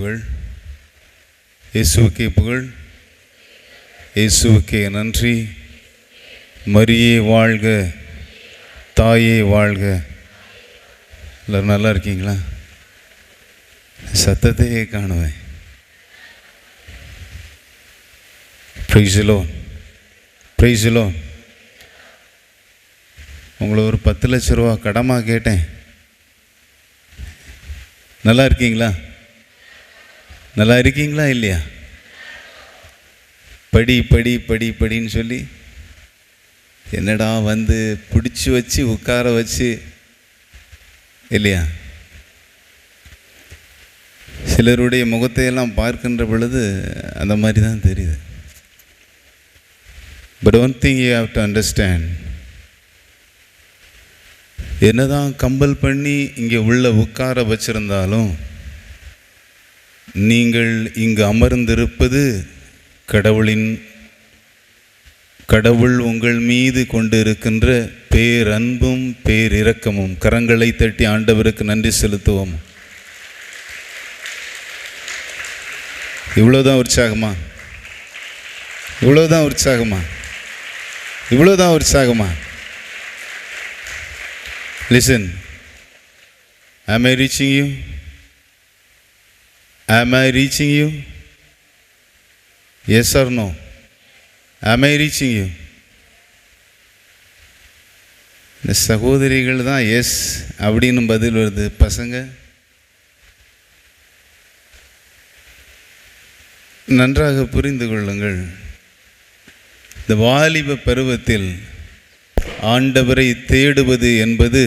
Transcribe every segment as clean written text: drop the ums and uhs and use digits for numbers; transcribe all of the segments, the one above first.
புகழ், இயேசுவுக்கே புகழ், இயேசுவுக்கே நன்றி. மரியே வாழ்க, தாயே வாழ்க. எல்லோரும் நல்லா இருக்கீங்களா? சத்தத்தையே காணுவேன். Praise the Lord, praise the Lord. உங்களை ஒரு 10 லட்ச ரூபா கடமாக கேட்டேன். நல்லா இருக்கீங்களா? நல்லா இருக்கீங்களா இல்லையா? படி படி படி படின்னு சொல்லி என்னடா வந்து பிடிச்சி வச்சு உட்கார வச்சு இல்லையா? சிலருடைய முகத்தையெல்லாம் பார்க்கின்ற பொழுது அந்த மாதிரி தான் தெரியுது. But one thing you have to understand, என்னதான் கம்பல் பண்ணி இங்கே உள்ள உட்கார வச்சிருந்தாலும் நீங்கள் இங்கு அமர்ந்திருப்பது கடவுள் உங்கள் மீது கொண்டு இருக்கின்ற பேரன்பும் பேரிரக்கமும். கரங்களை தட்டி ஆண்டவருக்கு நன்றி செலுத்துவோம். இவ்வளோதான் உற்சாகமா? இவ்வளோதான் உற்சாகமா? இவ்வளோதான் உற்சாகமா? Listen, am I reaching you? Am I reaching you? Yes or no? Am I reaching you? இந்த சகோதரிகள் தான் எஸ் அப்படின்னு பதில் வருது. பசங்க நன்றாக புரிந்து கொள்ளுங்கள். இந்த வாலிப பருவத்தில் ஆண்டவரை தேடுவது என்பது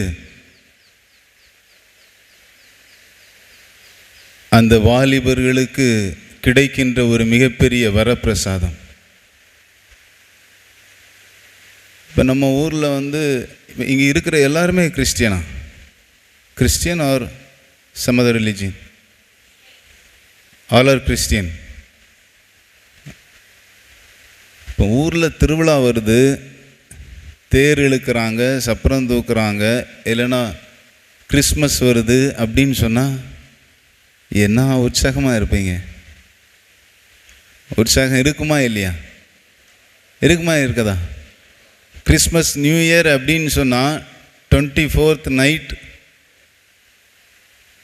அந்த வாலிபர்களுக்கு கிடைக்கின்ற ஒரு மிகப்பெரிய வரப்பிரசாதம். இப்போ நம்ம ஊரில் வந்து இங்கே இருக்கிற எல்லாருமே Christian are some other religion? All are Christian. இப்போ ஊரில் திருவிழா வருது, தேர் இழுக்கிறாங்க, சப்பரம் தூக்குறாங்க, இல்லைன்னா கிறிஸ்மஸ் வருது அப்படின்னு சொன்னால் என்ன உற்சாகமாக இருப்பீங்க? உற்சாகம் இருக்குமா இல்லையா? இருக்குமா இருக்காதா? கிறிஸ்மஸ் நியூ இயர் அப்படின்னு சொன்னால் 24th நைட்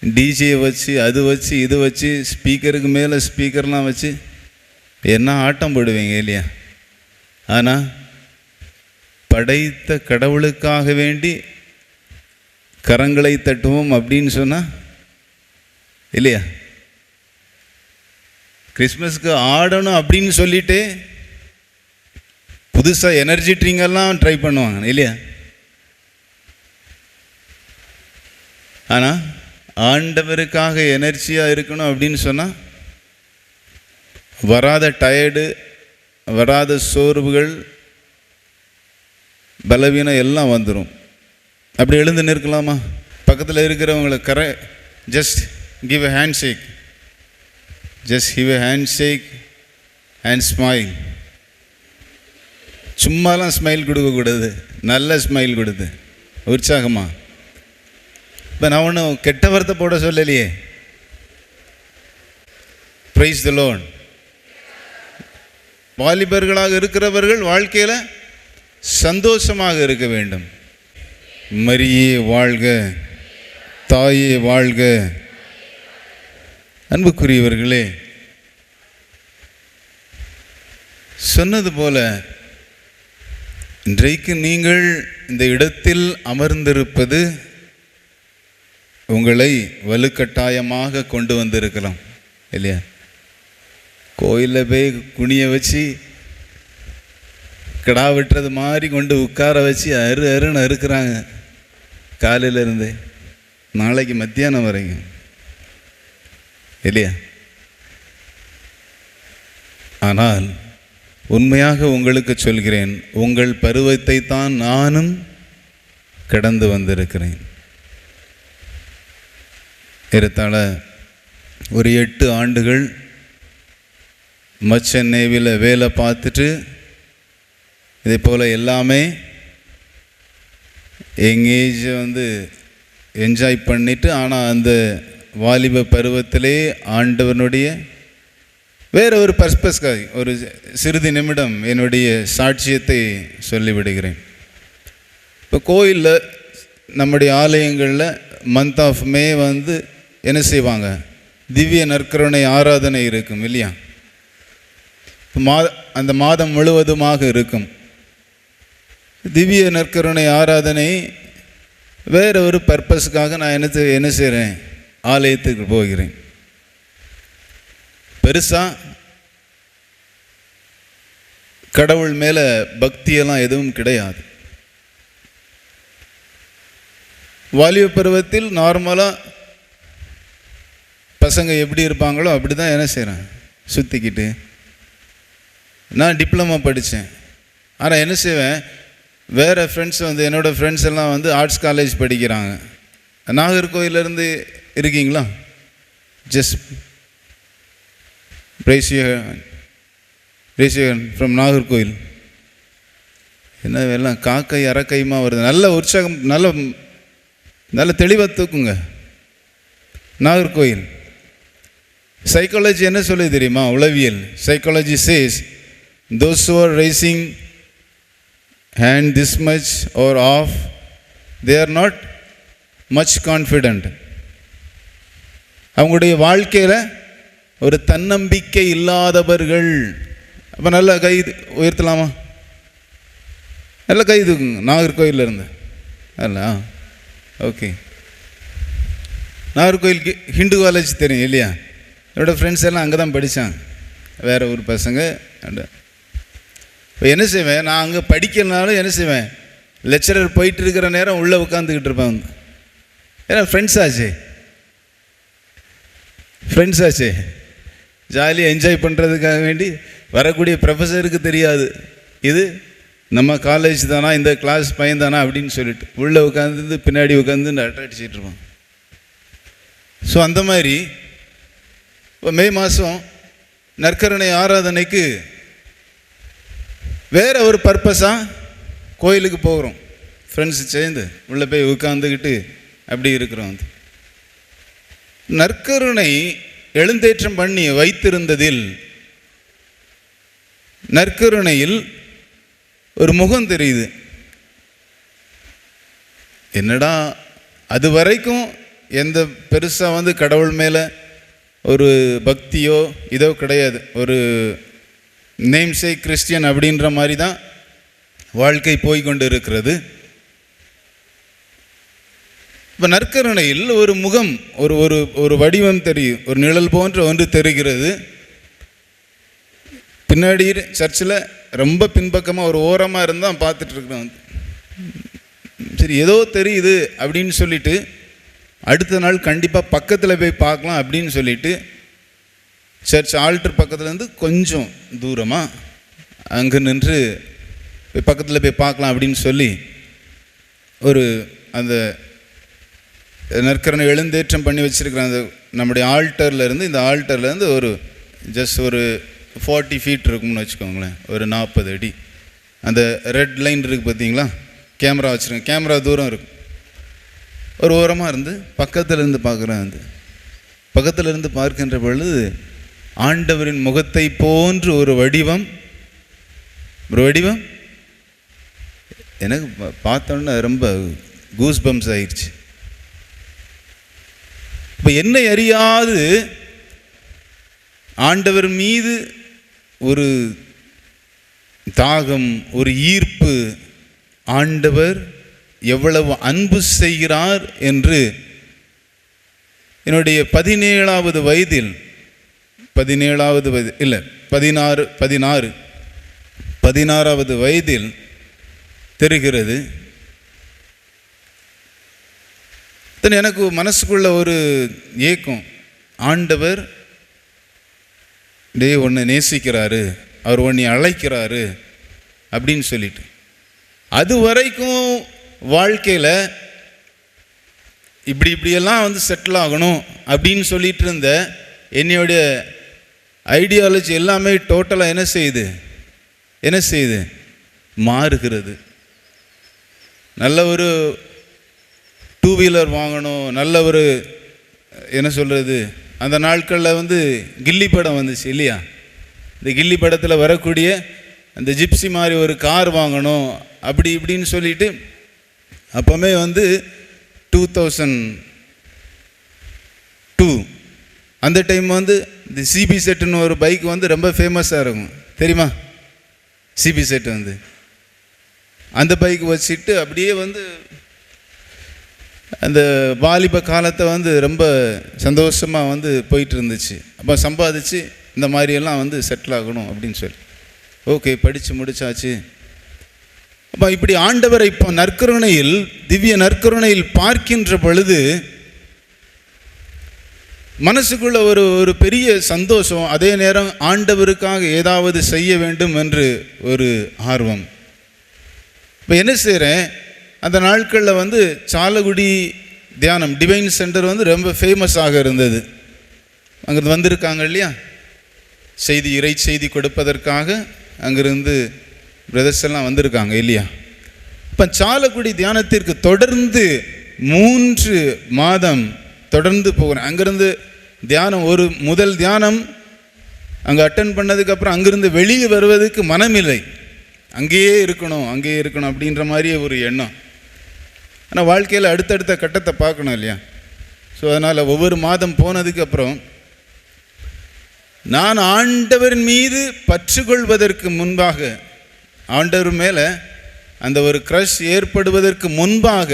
டிஜே வச்சு அது வச்சு இது வச்சு ஸ்பீக்கருக்கு மேலே ஸ்பீக்கர்லாம் வச்சு என்ன ஆட்டம் போடுவீங்க இல்லையா? ஆனால் படைத்த கடவுளுக்காக வேண்டி கரங்களை தட்டுவோம் அப்படின்னு சொன்னால் இல்லையா? கிறிஸ்மஸ்க்கு ஆடணும் அப்படின்னு சொல்லிட்டு புதுசாக எனர்ஜி ட்ரிங்கெல்லாம் ட்ரை பண்ணுவாங்க இல்லையா? ஆனால் ஆண்டவருக்காக எனர்ஜியாக இருக்கணும் அப்படின்னு சொன்னால் வராத டயர்டு, வராத சோர்வுகள், பலவீனம் எல்லாம் வந்துடும். அப்படி எழுந்து நிற்கலாமா? பக்கத்தில் இருக்கிறவங்களை just give a handshake. Just give a handshake and smile. சும்மாலாம் ஸ்மைல் கொடுக்கக்கூடாது, நல்ல ஸ்மைல் கொடுத்து உற்சாகமா. இப்போ நான் ஒன்றும் கெட்ட வார்த்தை போட சொல்லலையே. Praise the Lord. வாலிபர்களாக இருக்கிறவர்கள் வாழ்க்கையில் சந்தோஷமாக இருக்க வேண்டும். மரியே வாழ்க, தாயே வாழ்க. அன்புக்குரியவர்களே, சொன்னது போல இன்றைக்கு நீங்கள் இந்த இடத்தில் அமர்ந்திருப்பது உங்களை வலுக்கட்டாயமாக கொண்டு வந்திருக்கலாம் இல்லையா? கோயிலில் போய் குனிய வச்சு கிடா வெட்டுறது மாதிரி கொண்டு உட்கார வச்சு அருன்னு அறுக்கிறாங்க காலையிலேருந்து நாளைக்கு மத்தியானம் வரைக்கும் இல்லையா? ஆனால் உண்மையாக உங்களுக்கு சொல்கிறேன், உங்கள் பருவத்தை தான் நானும் கடந்து வந்திருக்கிறேன். ஏறத்தாழ ஒரு 8 ஆண்டுகள் மச்சன் நேவியில் வேலை பார்த்துட்டு இதே போல் எல்லாமே எங்கள் ஏஜை என்ஜாய் பண்ணிவிட்டு, ஆனால் அந்த வாலிப பருவத்திலே ஆண்டவனுடைய வேற ஒரு பர்பஸ்க்காக ஒரு சிறிது நிமிடம் என்னுடைய சாட்சியத்தை சொல்லிவிடுகிறேன். இப்போ கோயிலில் நம்முடைய ஆலயங்களில் மந்த் ஆஃப் மே வந்து என்ன செய்வாங்க, திவ்ய நற்கருணை ஆராதனை இருக்கும் இல்லையா? அந்த மாதம் முழுவதுமாக இருக்கும். திவ்ய நற்கருணை ஆராதனை வேற ஒரு பர்பஸ்க்காக நான் என்ன செய்கிறேன், ஆலயத்துக்கு போகிறேன். பெருசாக கடவுள் மேலே பக்தியெல்லாம் எதுவும் கிடையாது. வாலிப பருவத்தில் நார்மலாக பசங்க எப்படி இருப்பாங்களோ அப்படி தான் என்ன செய்கிறேன், சுற்றிக்கிட்டு. நான் டிப்ளமா படித்தேன். ஆனால் என்ன செய்வேன், வேறு ஃப்ரெண்ட்ஸ் வந்து என்னோடய ஃப்ரெண்ட்ஸ் எல்லாம் வந்து ஆர்ட்ஸ் காலேஜ் படிக்கிறாங்க. நாகர்கோயிலேருந்து இருக்கீங்களா? ஜஸ்ட் ரேசியன் ஃப்ரம் நாகர்கோயில். என்ன எல்லாம் காக்கை அரக்கையுமா வருது. நல்ல உற்சாகம், நல்ல தெளிவாக தூக்குங்க. நாகர்கோயில் சைக்காலஜி என்ன சொல்லி தெரியுமா? உளவியல் psychology says those who are raising hand this much or off, they are not much confident. அவங்களுடைய வாழ்க்கையில் ஒரு தன்னம்பிக்கை இல்லாதவர்கள். அப்போ நல்ல கை உயர்த்தலாமா? நல்ல கை தூக்குங்க. நாகர்கோயிலில் இருந்து அல்ல? ஓகே. நாகர்கோயிலுக்கு ஹிந்து காலேஜ் தெரியும் இல்லையா? என்னோடய ஃப்ரெண்ட்ஸ் எல்லாம் அங்கே தான் படித்தாங்க, வேறு ஊர் பசங்க. இப்போ என்ன செய்வேன், நான் அங்கே படிக்கிறனாலும் என்ன செய்வேன், லெக்சரர் போயிட்டு இருக்கிற நேரம் உள்ளே உட்காந்துக்கிட்டு இருப்பேன். ஏன்னா ஃப்ரெண்ட்ஸ் ஆச்சே ஜாலியாக என்ஜாய் பண்ணுறதுக்காக வேண்டி வரக்கூடிய ப்ரொஃபஸருக்கு தெரியாது இது நம்ம காலேஜ் தானா, இந்த கிளாஸ் பையன் தானா அப்படின்னு சொல்லிட்டு உள்ளே உட்காந்து பின்னாடி உட்காந்து அடிச்சிட்டு இருப்பான். ஸோ அந்த மாதிரி இப்போ மே மாதம் நற்கருணை ஆராதனைக்கு வேற ஒரு பர்பஸாக கோயிலுக்கு போகிறோம். ஃப்ரெண்ட்ஸ் சேர்ந்து உள்ளே போய் உட்காந்துக்கிட்டு அப்படி இருக்கிறோம். வந்து நற்கருணை எழுந்தேற்றம் பண்ணி வைத்திருந்ததில் நற்கருணையில் ஒரு முகம் தெரியுது. என்னடா, அது வரைக்கும் எந்த பெருசாக வந்து கடவுள் மேலே ஒரு பக்தியோ இதோ கிடையாது. ஒரு நேம்சேக் கிறிஸ்டியன் அப்படின்ற மாதிரி தான் வாழ்க்கை போய்கொண்டு இருக்கிறது. இப்போ நற்கருணையில் ஒரு முகம், ஒரு ஒரு ஒரு வடிவம் தெரியும், ஒரு நிழல் போன்ற ஒன்று தெரிகிறது. பின்னாடி சர்ச்சில் ரொம்ப பின்பக்கமாக ஒரு ஓரமாக இருந்தால் பார்த்துட்டு இருக்கிறோம். சரி ஏதோ தெரியுது அப்படின்னு சொல்லிட்டு அடுத்த நாள் கண்டிப்பாக பக்கத்தில் போய் பார்க்கலாம் அப்படின்னு சொல்லிட்டு சர்ச் ஆல்டர் பக்கத்துலேருந்து கொஞ்சம் தூரமாக அங்கே நின்று பக்கத்தில் போய் பார்க்கலாம் அப்படின்னு சொல்லி ஒரு அந்த நற்கருணை எழுந்தேற்றம் பண்ணி வச்சுருக்கிற அந்த நம்முடைய ஆல்டர்லேருந்து, இந்த ஆல்டர்லேருந்து ஒரு ஜஸ்ட் ஒரு 40 ஃபீட் இருக்கும்னு வச்சுக்கோங்களேன், ஒரு 40 அடி. அந்த ரெட் லைன் இருக்குது பார்த்தீங்களா, கேமரா வச்சுருக்கேன், கேமரா தூரம் இருக்கும். ஒரு ஓரமாக இருந்து பக்கத்துலேருந்து பார்க்குறேன். வந்து பக்கத்துலேருந்து பார்க்கின்ற பொழுது ஆண்டவரின் முகத்தை போன்று ஒரு வடிவம் எனக்கு பார்த்தோன்னா ரொம்ப கூஸ் பம்ப்ஸ் ஆயிடுச்சு. இப்போ என்னை அறியாது ஆண்டவர் மீது ஒரு தாகம், ஒரு ஈர்ப்பு, ஆண்டவர் எவ்வளவு அன்பு செய்கிறார் என்று என்னுடைய 17வது வயதில் 16வது வயதில் தெரிகிறது. எனக்கு மனசுக்குள்ள ஒரு ஏக்கம், ஆண்டவர் ஒன்று நேசிக்கிறாரு, அவர் ஒன்றை அழைக்கிறாரு அப்படின்னு சொல்லிட்டு. அது வரைக்கும் வாழ்க்கையில் இப்படியெல்லாம் வந்து செட்டில் ஆகணும் அப்படின்னு சொல்லிட்டு இருந்த என்னுடைய ஐடியாலஜி எல்லாமே டோட்டலாக என்ன செய்யுது மாறுகிறது. நல்ல ஒரு 2 வீலர் வாங்கணும், நல்ல ஒரு என்ன சொல்கிறது, அந்த நாட்களில் வந்து கில்லி படம் வந்துச்சு இல்லையா? இந்த கில்லி படத்தில் வரக்கூடிய அந்த ஜிப்சி மாதிரி ஒரு கார் வாங்கணும் அப்படி இப்படின்னு சொல்லிட்டு அப்போவே வந்து 2002 அந்த டைம் வந்து இந்த சிபி செட்டுன்னு ஒரு பைக் வந்து ரொம்ப ஃபேமஸாக இருக்கும், தெரியுமா? சிபி செட் வந்து அந்த பைக் வச்சுட்டு அப்படியே வந்து அந்த வாலிப காலத்தை வந்து ரொம்ப சந்தோஷமாக வந்து போயிட்டு இருந்துச்சு. அப்போ சம்பாதிச்சு இந்த மாதிரியெல்லாம் வந்து செட்டில் ஆகணும் அப்படின்னு சொல்லி ஓகே படித்து முடித்தாச்சு. அப்போ இப்படி ஆண்டவரை இப்போ நற்கருணையில், திவ்ய நற்கருணையில் பார்க்கின்ற பொழுது மனசுக்குள்ள ஒரு பெரிய சந்தோஷம், அதே நேரம் ஆண்டவருக்காக ஏதாவது செய்ய வேண்டும் என்று ஒரு ஆர்வம். இப்போ என்ன செய்கிறேன், அந்த நாட்களில் வந்து சாலக்குடி தியானம் டிவைன் சென்டர் வந்து ரொம்ப ஃபேமஸாக இருந்தது. அங்கே வந்திருக்காங்க இல்லையா, செய்தி இறை செய்தி கொடுப்பதற்காக அங்கிருந்து பிரதர்ஸ் எல்லாம் வந்திருக்காங்க இல்லையா? இப்போ சாலக்குடி தியானத்திற்கு தொடர்ந்து 3 மாதம் தொடர்ந்து போகிறேன். அங்கேருந்து தியானம் முதல் தியானம் அங்கே அட்டன் பண்ணதுக்கப்புறம் அங்கேருந்து வெளியே வருவதற்கு மனமில்லை, அங்கேயே இருக்கணும் அப்படின்ற மாதிரியே ஒரு எண்ணம். ஆனால் வாழ்க்கையில் அடுத்தடுத்த கட்டத்தை பார்க்கணும் இல்லையா? ஸோ அதனால் ஒவ்வொரு மாதம் போனதுக்கப்புறம் நான் ஆண்டவரின் மீது பற்று கொள்வதற்கு முன்பாக, ஆண்டவர் மேலே அந்த ஒரு க்ரஷ் ஏற்படுவதற்கு முன்பாக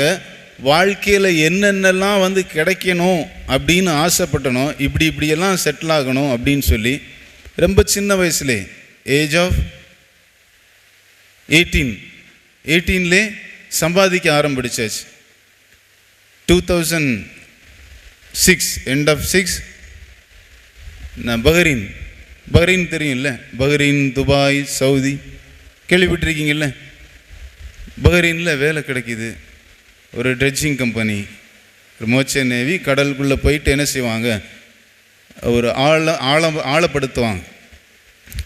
வாழ்க்கையில் என்னென்னலாம் வந்து கிடைக்கணும் அப்படின்னு ஆசைப்பட்டனோ, இப்படியெல்லாம் செட்டில் ஆகணும் அப்படின்னு சொல்லி ரொம்ப சின்ன வயசுலே ஏஜ் ஆஃப் 18 சம்பாதிக்க ஆரம்பிச்சாச்சு. 2006 end of 6 நான் பஹ்ரைன் தெரியும்ல, பஹ்ரைன், துபாய், சவுதி கேள்விப்பட்டிருக்கீங்கல்ல? பஹ்ரைனில் வேலை கிடைக்கிது, ஒரு ட்ரெட்ஜிங் கம்பெனி, ஒரு மோச்சர் நேவி. கடலுக்குள்ளே போயிட்டு என்ன செய்வாங்க, ஒரு ஆழப்படுத்துவாங்க,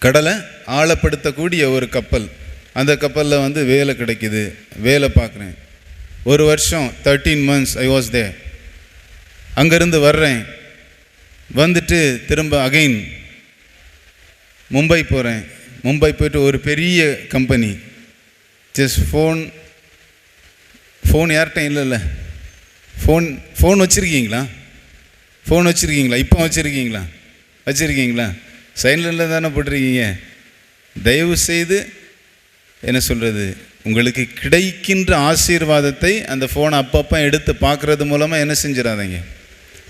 கடலை ஆழப்படுத்தக்கூடிய ஒரு கப்பல். அந்த கப்பலில் வந்து வேலை கிடைக்கிது, வேலை பார்க்குறேன். 1 வருஷம் 13 months ஐ வாஸ் தேர். அங்கேருந்து வர்றேன், வந்துட்டு திரும்ப அகைன் மும்பை போகிறேன். மும்பை போய்ட்டு ஒரு பெரிய கம்பெனி, ஜஸ்ட் ஃபோன் யார்கிட்ட இல்லைல்ல, ஃபோன் வச்சுருக்கீங்களா? இப்போ வச்சுருக்கீங்களா? சைலண்டில் தானே போட்டிருக்கீங்க. தயவு செய்து என்ன சொல்கிறது, உங்களுக்கு கிடைக்கின்ற ஆசீர்வாதத்தை அந்த ஃபோனை அப்பப்போ எடுத்து பார்க்குறது மூலமாக என்ன செஞ்சிடாதீங்க.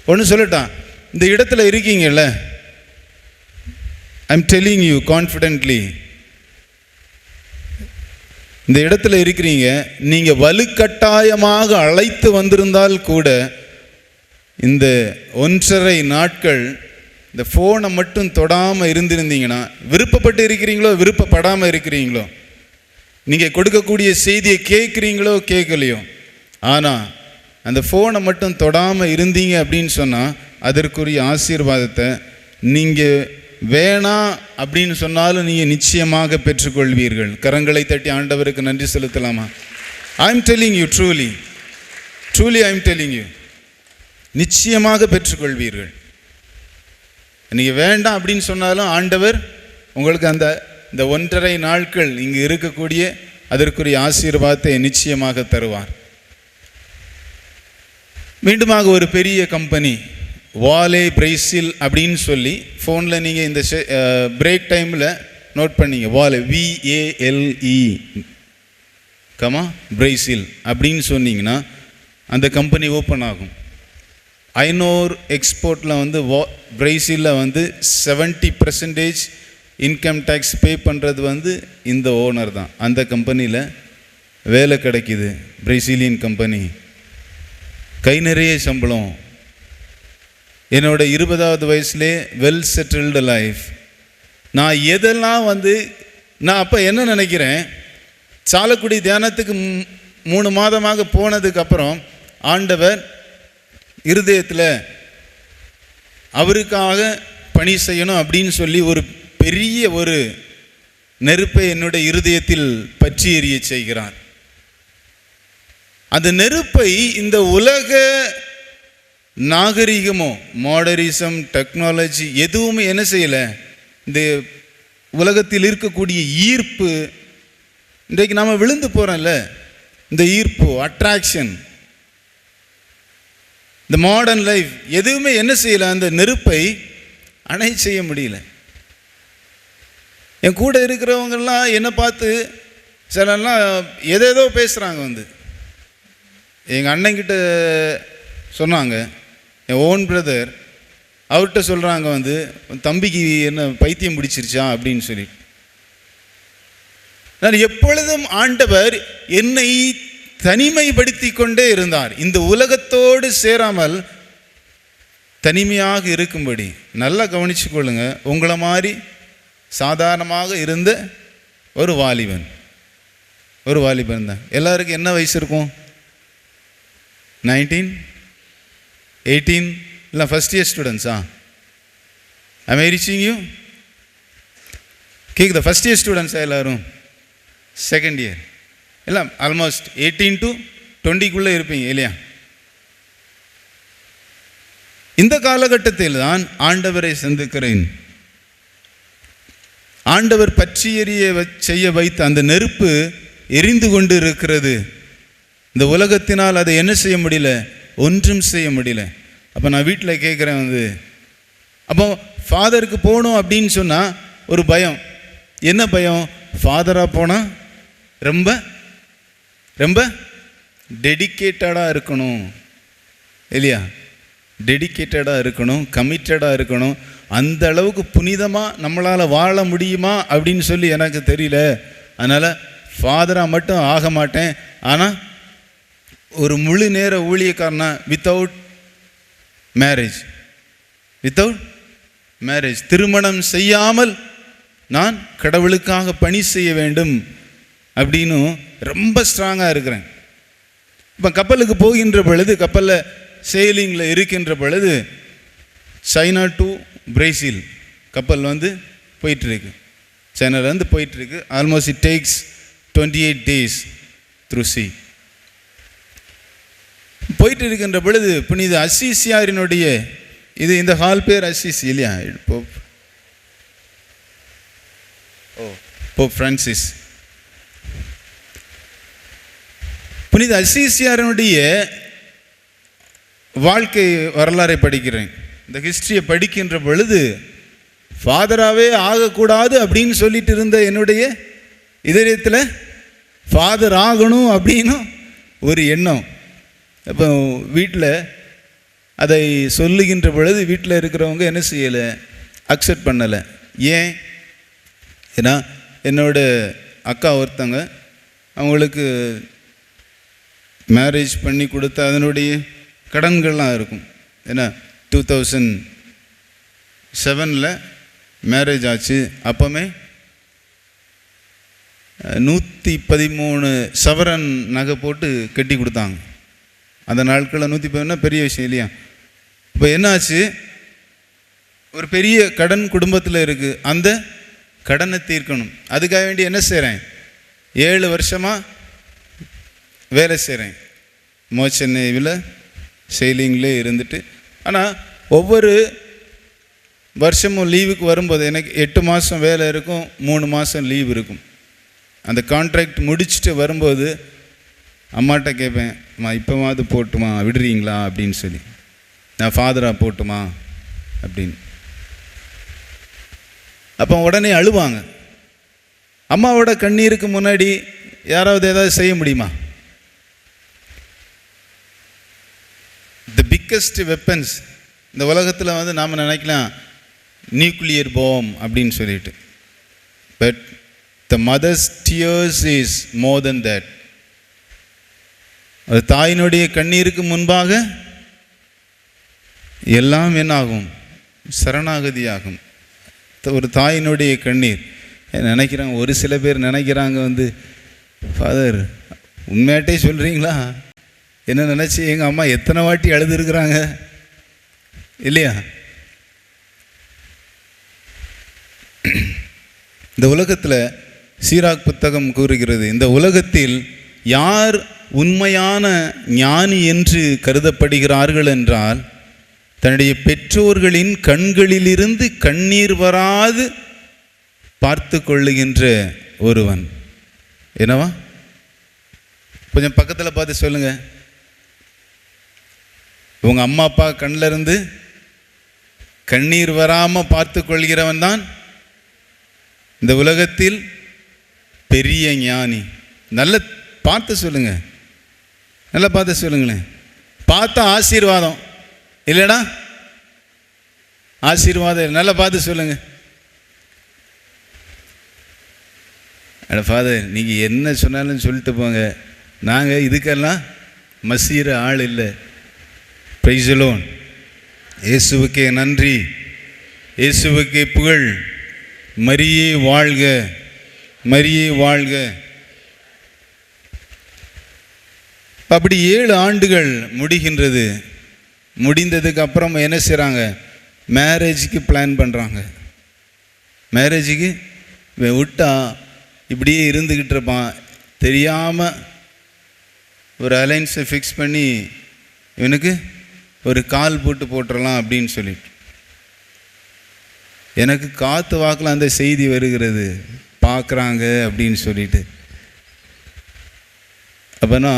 ஒன்று சொல்லட்டான், இந்த இடத்துல இருக்கீங்கல்ல, ஐம் டெல்லிங் யூ கான்ஃபிடென்ட்லி, இந்த இடத்துல இருக்கிறீங்க. நீங்கள் வலுக்கட்டாயமாக அழைத்து வந்திருந்தால் கூட இந்த 1.5 நாட்கள் இந்த ஃபோனை மட்டும் தொடாமல் இருந்திருந்தீங்கன்னா, விருப்பப்பட்டு இருக்கிறீங்களோ விருப்பப்படாமல் இருக்கிறீங்களோ, நீங்கள் கொடுக்கக்கூடிய செய்தியை கேட்குறீங்களோ கேட்கலையோ, ஆனால் அந்த ஃபோனை மட்டும் தொடாமல் இருந்தீங்க அப்படின்னு சொன்னால் அதற்குரிய ஆசீர்வாதத்தை நீங்கள் வேணாம் அப்படின்னு சொன்னாலும் நீங்கள் நிச்சயமாக பெற்றுக்கொள்வீர்கள். கரங்களை தட்டி ஆண்டவருக்கு நன்றி செலுத்தலாமா? I am telling you, truly I am telling you, நிச்சயமாக பெற்றுக்கொள்வீர்கள். நீங்கள் வேண்டாம் அப்படின்னு சொன்னாலும் ஆண்டவர் உங்களுக்கு இந்த 1.5 நாட்கள் இங்கு இருக்கக்கூடிய அதற்குரிய ஆசீர்வாதத்தை நிச்சயமாக தருவார். மீண்டுமாக ஒரு பெரிய கம்பெனி, வாலே பிரேசில் அப்படின்னு சொல்லி ஃபோனில் நீங்கள் இந்த பிரேக் டைமில் நோட் பண்ணிங்க, வாலே VALE பிரேசில் அப்படின்னு சொன்னீங்கன்னா அந்த கம்பெனி ஓப்பன் ஆகும். ஐநோர் எக்ஸ்போர்ட்டில் வந்து பிரேசிலில் வந்து 70% இன்கம் டேக்ஸ் பே பண்ணுறது வந்து இந்த ஓனர் தான். அந்த கம்பெனியில் வேலை கிடைக்கிது, பிரேசிலியன் கம்பெனி, கை நிறைய சம்பளம். என்னோட 20வது வயசுலே வெல் செட்டில்டு லைஃப். நான் எதெல்லாம் வந்து நான் அப்போ என்ன நினைக்கிறேன், சாலக்குடி தியானத்துக்கு 3 மாதமாக போனதுக்கப்புறம் ஆண்டவர் இருதயத்தில் அவருக்காக பணி செய்யணும் அப்படின்னு சொல்லி ஒரு பெரிய ஒரு நெருப்பை என்னுடைய இருதயத்தில் பற்றி எரிய செய்கிறார். அந்த நெருப்பை இந்த உலக நாகரிகமோ, மாடர்னிசம், டெக்னாலஜி எதுவுமே என்ன செய்யலை. இந்த உலகத்தில் இருக்கக்கூடிய ஈர்ப்பு, இன்றைக்கு நாம் விழுந்து போகிறோம்ல, இந்த ஈர்ப்பு, அட்ராக்ஷன், இந்த மாடர்ன் லைஃப் எதுவுமே என்ன செய்யலை, அந்த நெருப்பை அணை செய்ய முடியல. என் கூட இருக்கிறவங்கெல்லாம் என்னை பார்த்து சிலலாம் எதேதோ பேசுகிறாங்க. எங்கள் அண்ணங்கிட்ட சொன்னாங்க, என் ஓன் பிரதர் அவர்கிட்ட சொல்கிறாங்க, தம்பிக்கு என்ன பைத்தியம் பிடிச்சிருச்சா அப்படின்னு சொல்லி. நான் எப்பொழுதும் ஆண்டவர் என்னை தனிமைப்படுத்தி கொண்டே இருந்தார். இந்த உலகத்தோடு சேராமல் தனிமையாக இருக்கும்படி. நல்லா கவனிச்சு கொள்ளுங்க. உங்களை மாதிரி சாதாரணமாக இருந்த ஒரு வாலிபன் தான். எல்லாருக்கும் என்ன வயசு இருக்கும்? 19, 18 இல்லை ஃபஸ்ட் இயர் ஸ்டூடெண்ட்ஸா? I may reaching you? கேட்குதா? ஃபஸ்ட் இயர் ஸ்டூடெண்ட்ஸா எல்லாரும்? செகண்ட் இயர் எல்லாம் ஆல்மோஸ்ட் 18 to 20 இருப்பீங்க இல்லையா? இந்த காலகட்டத்தில் தான் ஆண்டவரை சந்திக்கிறேன். ஆண்டவர் பற்றி எரிய செய்ய வைத்த அந்த நெருப்பு எரிந்து கொண்டு இருக்கிறது. இந்த உலகத்தினால் அதை என்ன செய்ய முடியல? ஒன்றும் செய்ய முடியல. அப்போ நான் வீட்டில் கேட்குறேன், அப்போ ஃபாதருக்கு போகணும் அப்படின்னு சொன்னால் ஒரு பயம். என்ன பயம்? ஃபாதராக போனால் ரொம்ப ரொம்ப டெடிக்கேட்டடாக இருக்கணும் இல்லையா? டெடிக்கேட்டடாக இருக்கணும், கமிட்டடாக இருக்கணும். அந்த அளவுக்கு புனிதமாக நம்மளால் வாழ முடியுமா அப்படின்னு சொல்லி எனக்கு தெரியல. அதனால் ஃபாதராக மட்டும் ஆக மாட்டேன். ஆனால் ஒரு முழு நேர ஊழியக்காரனா வித்தவுட் மேரேஜ் திருமணம் செய்யாமல் நான் கடவுளுக்காக பணி செய்ய வேண்டும் அப்படின்னு ரொம்ப ஸ்ட்ராங்காக இருக்கிறேன். இப்போ கப்பலுக்கு போகின்ற பொழுது, கப்பலில் செயிலிங்கில் இருக்கின்ற பொழுது, சைனா டு பிரேசில் கப்பல் போயிட்டுருக்கு. சைனாலேருந்து போயிட்டுருக்கு. Almost it takes 28 days through C. போயிட்டு இருக்கின்ற பொழுது புனித அசிசியாரினுடைய, இந்த ஹால் பேர் அசிசி இல்லையா? Pope Francis. புனித அசிசியாரினுடைய வாழ்க்கை வரலாறை படிக்கிறேன். இந்த ஹிஸ்டரியை படிக்கின்ற பொழுது ஃபாதராகவே ஆகக்கூடாது அப்படின்னு சொல்லிட்டு இருந்த என்னுடைய இதயத்தில் ஃபாதர் ஆகணும் அப்படின்னு ஒரு எண்ணம். அப்போ வீட்டில் அதை சொல்லுகின்ற பொழுது வீட்டில் இருக்கிறவங்க என்ன செய்யலை? அக்செப்ட் பண்ணலை. ஏன்னா என்னோட அக்கா ஒருத்தங்க, அவங்களுக்கு மேரேஜ் பண்ணி கொடுத்த அதனுடைய கடன்கள்லாம் இருக்கும். ஏன்னா 2007 மேரேஜ் ஆச்சு. அப்போமே 113 சவரன் நகை போட்டு கட்டி கொடுத்தாங்க. அந்த நாட்களில் 113 பெரிய விஷயம் இல்லையா? இப்போ என்னாச்சு? ஒரு பெரிய கடன் குடும்பத்தில் இருக்குது. அந்த கடனை தீர்க்கணும். அதுக்காக வேண்டி என்ன செய்கிறேன்? 7 வருஷமாக வேலை செய்கிறேன். மோச்சன் நேவியில் செயிலிங்லேயே இருந்துட்டு. ஆனால் ஒவ்வொரு வருஷமும் லீவுக்கு வரும்போது எனக்கு 8 மாதம் வேலை இருக்கும், 3 மாதம் லீவ் இருக்கும். அந்த கான்ட்ராக்ட் முடிச்சுட்டு வரும்போது அம்மாட்ட கேட்பேன், அம்மா இப்போவாது போட்டுமா, விடுறீங்களா அப்படின்னு சொல்லி. நான் ஃபாதராக போட்டுமா அப்படின்னு. அப்போ உடனே அழுவாங்க. அம்மாவோட கண்ணீருக்கு முன்னாடி யாராவது ஏதாவது செய்ய முடியுமா? தி பிக்கஸ்ட் வெப்பன்ஸ் இந்த உலகத்தில் நாம் நினைக்கலாம் நியூக்ளியர் பாம் அப்படின்னு சொல்லிட்டு. But the mother's tears is more than that. அது தாயினுடைய கண்ணீருக்கு முன்பாக எல்லாம் என்னாகும்? சரணாகதியாகும். ஒரு தாயினுடைய கண்ணீர் நினைக்கிறாங்க. ஒரு சில பேர் நினைக்கிறாங்க ஃபாதர் உண்மையாட்டே சொல்கிறீங்களா? என்ன நினச்சி எங்கள் அம்மா எத்தனை வாட்டி அழுதுருக்குறாங்க இல்லையா? இந்த உலகத்தில் சீராக் புத்தகம் கூறுகிறது, இந்த உலகத்தில் யார் உண்மையான ஞானி என்று கருதப்படுகிறார்கள் என்றால் தன்னுடைய பெற்றோர்களின் கண்களிலிருந்து கண்ணீர் வராது பார்த்து கொள்ளுகின்ற ஒருவன். என்னவா? கொஞ்சம் பக்கத்தில் பார்த்து சொல்லுங்க. உங்க அம்மா அப்பா கண்ணில் இருந்து கண்ணீர் வராமல் பார்த்து கொள்கிறவன் தான் இந்த உலகத்தில் பெரிய ஞானி. நல்ல பார்த்து சொல்லுங்க, நல்லா பார்த்து சொல்லுங்களேன். பார்த்தா ஆசீர்வாதம் இல்லைடா, ஆசீர்வாதம். நல்லா பார்த்து சொல்லுங்க. அட ஃபாதர், நீங்கள் என்ன சொன்னாலும் சொல்லிட்டு போங்க, நாங்கள் இதுக்கெல்லாம் மசீர ஆள் இல்லை. Price the Lord. இயேசுவுக்கே நன்றி, இயேசுவுக்கே புகழ். மரியே வாழ்க, மரியே வாழ்க. அப்படி 7 ஆண்டுகள் முடிகின்றது. முடிந்ததுக்கு அப்புறம் என்ன செய்கிறாங்க? மேரேஜுக்கு பிளான் பண்ணுறாங்க. மேரேஜுக்கு விட்டா இப்படியே இருந்துக்கிட்டு இருப்பான், தெரியாமல் ஒரு அலைன்ஸை ஃபிக்ஸ் பண்ணி இவனுக்கு ஒரு கால் போட்டுடலாம் அப்படின்னு சொல்லிட்டு, எனக்கு காற்று வாக்கில் அந்த செய்தி வருகிறது, பார்க்குறாங்க அப்படின்னு சொல்லிட்டு. அப்போனா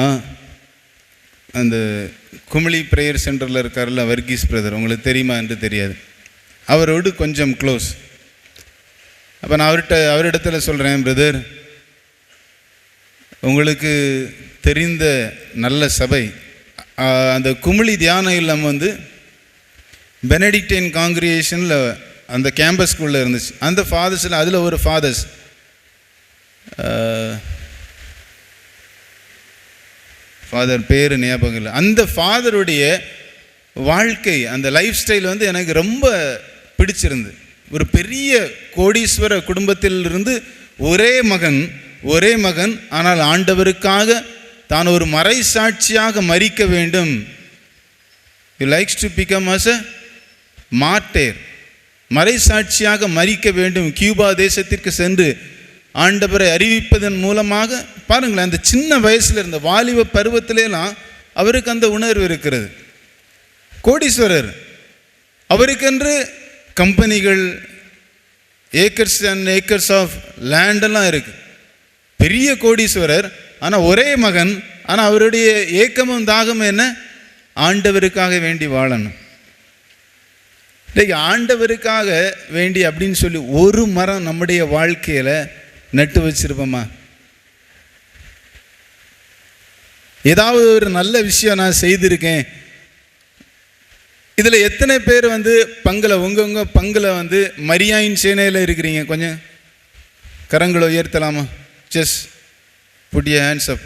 அந்த குமிழி ப்ரேயர் சென்டரில் இருக்கார்ல வர்கீஸ் பிரதர், உங்களுக்கு தெரியுமா என்று தெரியாது, அவரோடு கொஞ்சம் க்ளோஸ். அப்போ நான் அவரிடத்துல சொல்கிறேன், பிரதர் உங்களுக்கு தெரிந்த நல்ல சபை அந்த குமிழி தியான இல்லம் வந்து பெனடிக்டைன் காங்கிரிகேஷனில் அந்த கேம்பஸ்குள்ளே இருந்துச்சு. அந்த ஃபாதர்ஸில் அதில் ஒரு ஃபாதர்ஸ் ஃபாதர் பேர் ஞாபகம் இல்லை. அந்த ஃபாதருடைய வாழ்க்கை, அந்த லைஃப் ஸ்டைல் வந்து எனக்கு ரொம்ப பிடிச்சிருந்து. ஒரு பெரிய கோடீஸ்வர குடும்பத்திலிருந்து ஒரே மகன், ஆனால் ஆண்டவருக்காக தான் ஒரு மறை சாட்சியாக மரிக்க வேண்டும். You likes to become as a martyr, மறை சாட்சியாக மரிக்க வேண்டும். கியூபா தேசத்திற்கு சென்று ஆண்டவரை அறிவிப்பதன் மூலமாக பாருங்களேன், அந்த சின்ன வயசில் இருந்த வாலிப பருவத்திலாம் அவருக்கு அந்த உணர்வு இருக்கிறது. கோடீஸ்வரர், அவருக்கென்று கம்பெனிகள், ஏக்கர்ஸ் அண்ட் ஏக்கர்ஸ் ஆஃப் லேண்டெல்லாம் இருக்கு. பெரிய கோடீஸ்வரர், ஆனால் ஒரே மகன். ஆனால் அவருடைய ஏக்கமும் தாகமும் என்ன? ஆண்டவருக்காக வேண்டி வாழணும். ஆண்டவருக்காக வேண்டி அப்படின்னு சொல்லி ஒரு மரம் நம்முடைய வாழ்க்கையில் நட்டு வச்சிருப்போமா? ஏதாவது ஒரு நல்ல விஷயம் நான் செய்திருக்கேன். இதில் எத்தனை பேர் வந்து பங்கில் உங்க பங்கில் வந்து மரியாயின் சேனையில் இருக்கிறீங்க? கொஞ்சம் கரங்களை உயர்த்தலாமா? Just put your hands up.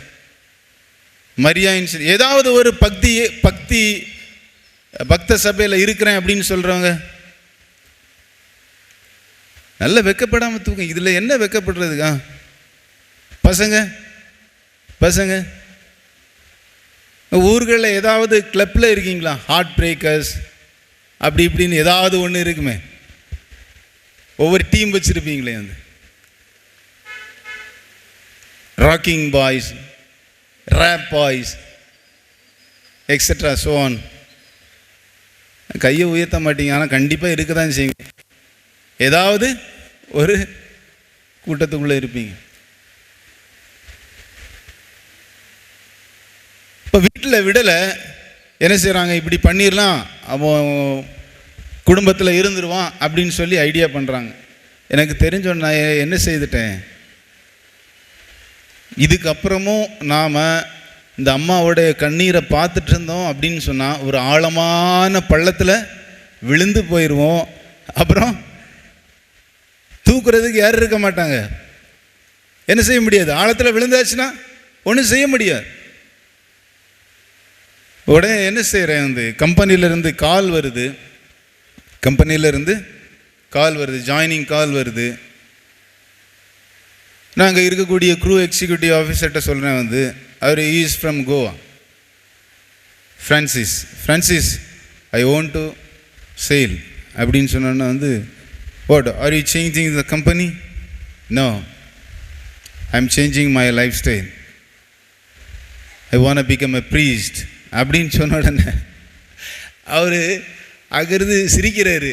மரியாயின் சேனை, ஏதாவது ஒரு பக்த சபையில் இருக்கிறேன் அப்படின்னு சொல்கிறவங்க நல்ல வெக்கப்படாமல் தூக்கம். இதில் என்ன வெக்கப்படுறதுக்கா? பசங்க ஊர்களில் ஏதாவது கிளப்பில் இருக்கீங்களா? ஹார்ட் பிரேக்கர்ஸ் அப்படி இப்படின்னு ஏதாவது ஒன்று இருக்குமே, ஒவ்வொரு டீம் வச்சுருப்பீங்களே. வந்து rocking boys, rap boys, etcetera so on. கையை உயர்த்த மாட்டீங்க, ஆனால் கண்டிப்பாக இருக்க தான் செய்யுங்க. ஏதாவது ஒரு கூட்டத்துக்குள்ளே இருப்பீங்க. இப்போ வீட்டில் விடலை, என்ன செய்கிறாங்க? இப்படி பண்ணிடலாம், அவன் குடும்பத்தில் இருந்துருவான் அப்படின்னு சொல்லி ஐடியா பண்ணுறாங்க. எனக்கு தெரிஞ்சோன்னு நான் என்ன செய்துட்டேன், இதுக்கப்புறமும் நாம் இந்த அம்மாவோடைய கண்ணீரை பார்த்துட்டு இருந்தோம் அப்படின்னு சொன்னால் ஒரு ஆழமான பள்ளத்தில் விழுந்து போயிடுவோம். அப்புறம் தூக்குறதுக்கு யாரும் இருக்க மாட்டாங்க. என்ன செய்ய முடியாது? ஆழத்தில் விழுந்தாச்சுன்னா ஒன்றும் செய்ய முடியாது. உடனே என்ன செய்கிறேன், வந்து கம்பெனியிலேருந்து கால் வருது, ஜாயினிங் கால் வருது. நாங்கள் இருக்கக்கூடிய க்ரூ எக்ஸிக்யூட்டிவ் ஆஃபீஸர்கிட்ட சொல்கிறேன், வந்து அவர் is from Goa, Francis I want to sell அப்படின்னு சொன்னோன்னா வந்து, what are you changing the company? No, I am changing my lifestyle, I want to become a priest அப்படின்னு சொன்ன உடனே அவர் அங்கிருந்து சிரிக்கிறாரு.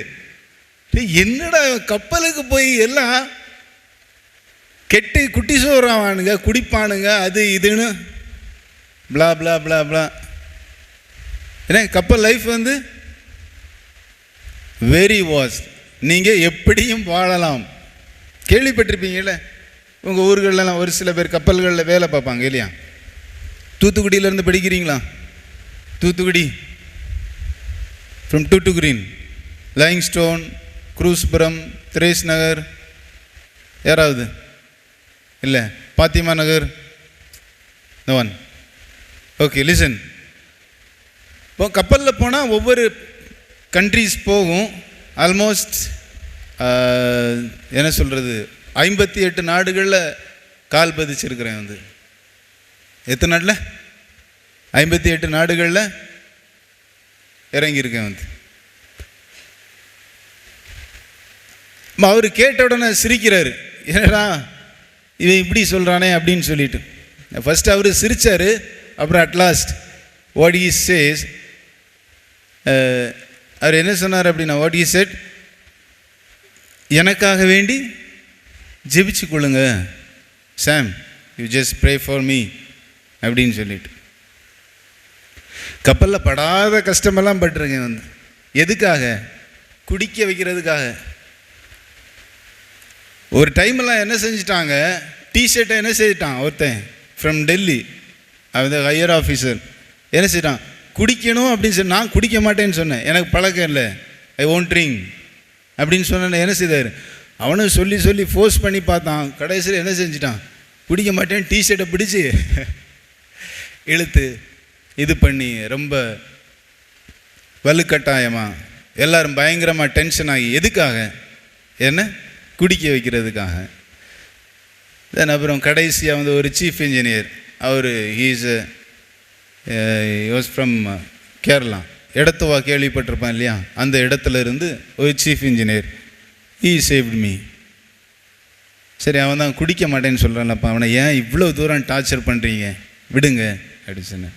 என்னடா கப்பலுக்கு போய் எல்லாம் கெட்டு குட்டி சோறாவானுங்க, குடிப்பானுங்க, அது இதுன்னு பிளா பிளா பிளா பிளா. ஏன்னா கப்பல் லைஃப் வந்து வெரி வாஸ்ட். நீங்கள் எப்படியும் வாழலாம். கேள்விப்பட்டிருப்பீங்கல்ல, உங்கள் ஊர்களெலாம் ஒரு சில பேர் கப்பல்களில் வேலை பார்ப்பாங்க இல்லையா? தூத்துக்குடியிலேருந்து படிக்கிறீங்களா? தூத்துக்குடி ஃப்ரம் டூட்டுகுரின், லைங்ஸ்டோன், குரூஸ்புரம், திரேஸ் நகர், யாராவது இல்லை? பாத்திமா நகர், நோ ஒன். Okay, listen. இப்போ கப்பலில் போனால் ஒவ்வொரு கண்ட்ரிஸ் போகும். ஆல்மோஸ்ட் என்ன சொல்கிறது, 58 நாடுகளில் கால் பதிச்சிருக்கிறேன். வந்து எத்தனை நாட்டில்? 58 நாடுகளில் இறங்கியிருக்கேன். வந்து அவர் கேட்ட உடனே சிரிக்கிறாரு. ஏன்னா இவன் இப்படி சொல்கிறானே அப்படின்னு சொல்லிட்டு ஃபஸ்ட்டு அவர் சிரித்தார். அப்புறம் அட்லாஸ்ட் வாட் ஹி சேஸ், அவர் என்ன சொன்னார் அப்படின்னா, வாட் ஹி செட், எனக்காக வேண்டி ஜெபிச்சு கொள்ளுங்க Sam, you just pray for me அப்படின்னு சொல்லிட்டு. கப்பலில் படாத கஷ்டமெல்லாம் பட்டுருங்க. வந்து எதுக்காக? குடிக்க வைக்கிறதுக்காக. ஒரு டைமெல்லாம் என்ன செஞ்சிட்டாங்க, டிஷர்ட்டை என்ன செஞ்சிட்டான் ஒருத்தன் ஃப்ரம் டெல்லி, அந்த ஹையர் ஆஃபீஸர் என்ன செய்யிட்டான், குடிக்கணும் அப்படின்னு சொல்லி. நான் குடிக்க மாட்டேன்னு சொன்னேன், எனக்கு பழக்கம் இல்லை, ஐ ஒன்ட் ட்ரிங்க் அப்படின்னு சொன்னேன். என்ன செய்தார், அவனும் சொல்லி சொல்லி ஃபோர்ஸ் பண்ணி பார்த்தான். கடைசியில் என்ன செஞ்சிட்டான், குடிக்க மாட்டேன்னு டிஷர்ட்டை பிடிச்சி இழுத்து இது பண்ணி ரொம்ப வலுக்கட்டாயமாக எல்லோரும் பயங்கரமாக டென்ஷன் ஆகி, எதுக்காக, என்ன குடிக்க வைக்கிறதுக்காக. தென் அப்புறம் கடைசியாக வந்து ஒரு சீஃப் இன்ஜினியர், அவர் ஹீஸ் ஃப்ரம் கேரளா, இடத்துவா கேள்விப்பட்டிருப்பான் இல்லையா, அந்த இடத்துல இருந்து ஒரு chief engineer, he saved me. சரி, அவன் தான் குடிக்க மாட்டேன்னு சொல்கிறான்லப்பா, அவனை ஏன் இவ்வளோ தூரம் டார்ச்சர் பண்ணுறீங்க, விடுங்க அப்படின்னு சொன்னேன்.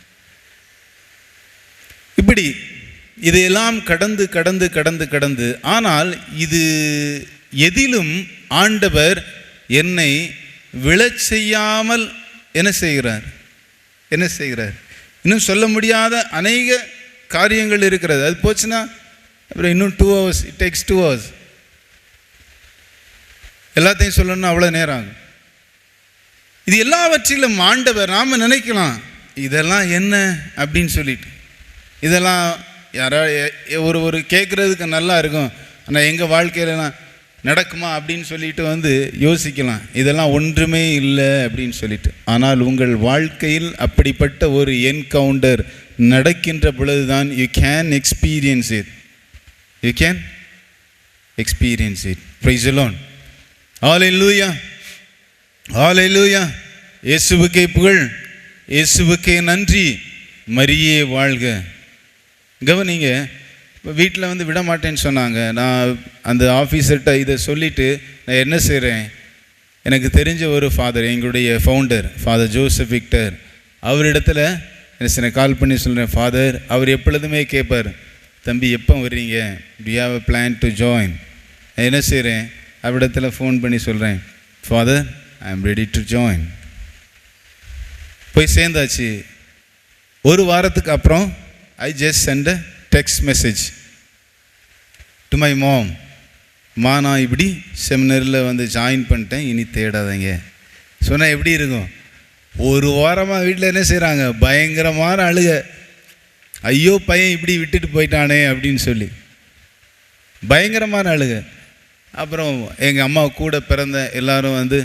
இப்படி இதையெல்லாம் கடந்து கடந்து கடந்து கடந்து, ஆனால் இது எதிலும் ஆண்டவர் என்னை விழச் செய்யாமல் என்ன செய்கிறார், என்ன செய்கிறார், இன்னும் சொல்ல முடியாத அநேக காரியங்கள் இருக்கிறது. அது போச்சுன்னா அப்புறம் இன்னும் 2 hours, இட் டேக்ஸ் 2 hours. எல்லாத்தையும் சொல்லணும்னா அவ்வளோ நேரம் ஆகும். இது எல்லாவற்றிலும் ஆண்டவர், நாம் நினைக்கலாம் இதெல்லாம் என்ன அப்படின்னு சொல்லிட்டு, இதெல்லாம் ஒரு கேட்குறதுக்கு நல்லா இருக்கும், ஆனால் எங்கள் வாழ்க்கையிலலாம் நடக்குமா அப்படின்னு சொல்லிட்டு வந்து யோசிக்கலாம், இதெல்லாம் ஒன்றுமே இல்லை அப்படின்னு சொல்லிட்டு. ஆனால் உங்கள் வாழ்க்கையில் அப்படிப்பட்ட ஒரு என்கவுண்டர் நடக்கின்ற பொழுதுதான் you can experience it, you can experience it. Praise the Lord. Hallelujah, hallelujah. இயேசுவுக்கே புகழ், இயேசுவுக்கே நன்றி, மரியே வாழ்க. கவனிங்க, இப்போ வீட்டில் வந்து விட மாட்டேன்னு சொன்னாங்க. நான் அந்த ஆஃபீஸர்கிட்ட இதை சொல்லிவிட்டு நான் என்ன செய்கிறேன், எனக்கு தெரிஞ்ச ஒரு ஃபாதர், எங்களுடைய ஃபவுண்டர் ஃபாதர் ஜோசப் விக்டர், அவரிடத்துல என்ன கால் பண்ணி சொல்கிறேன், ஃபாதர் அவர் எப்பொழுதுமே கேட்பார், தம்பி எப்போ வர்றீங்க, to have a plan to join. நான் என்ன செய்கிறேன், அவரிடத்துல ஃபோன் பண்ணி சொல்கிறேன், father I am ready to join. போய் சேர்ந்தாச்சு. ஒரு வாரத்துக்கு அப்புறம் I just sent a text message to my mom, நான் இப்படி செமினரில் வந்து ஜாயின் பண்ணிட்டேன், இனி தேடாதீங்க சொன்னால் எப்படி இருக்கும்? ஒரு வாரமாக வீட்டில் என்ன செய்கிறாங்க, பயங்கரமான அழுக, ஐயோ பையன் இப்படி விட்டுட்டு போயிட்டானே அப்படின்னு சொல்லி பயங்கரமான அழுக. அப்புறம் எங்கள் அம்மா கூட பிறந்த எல்லாரும் வந்து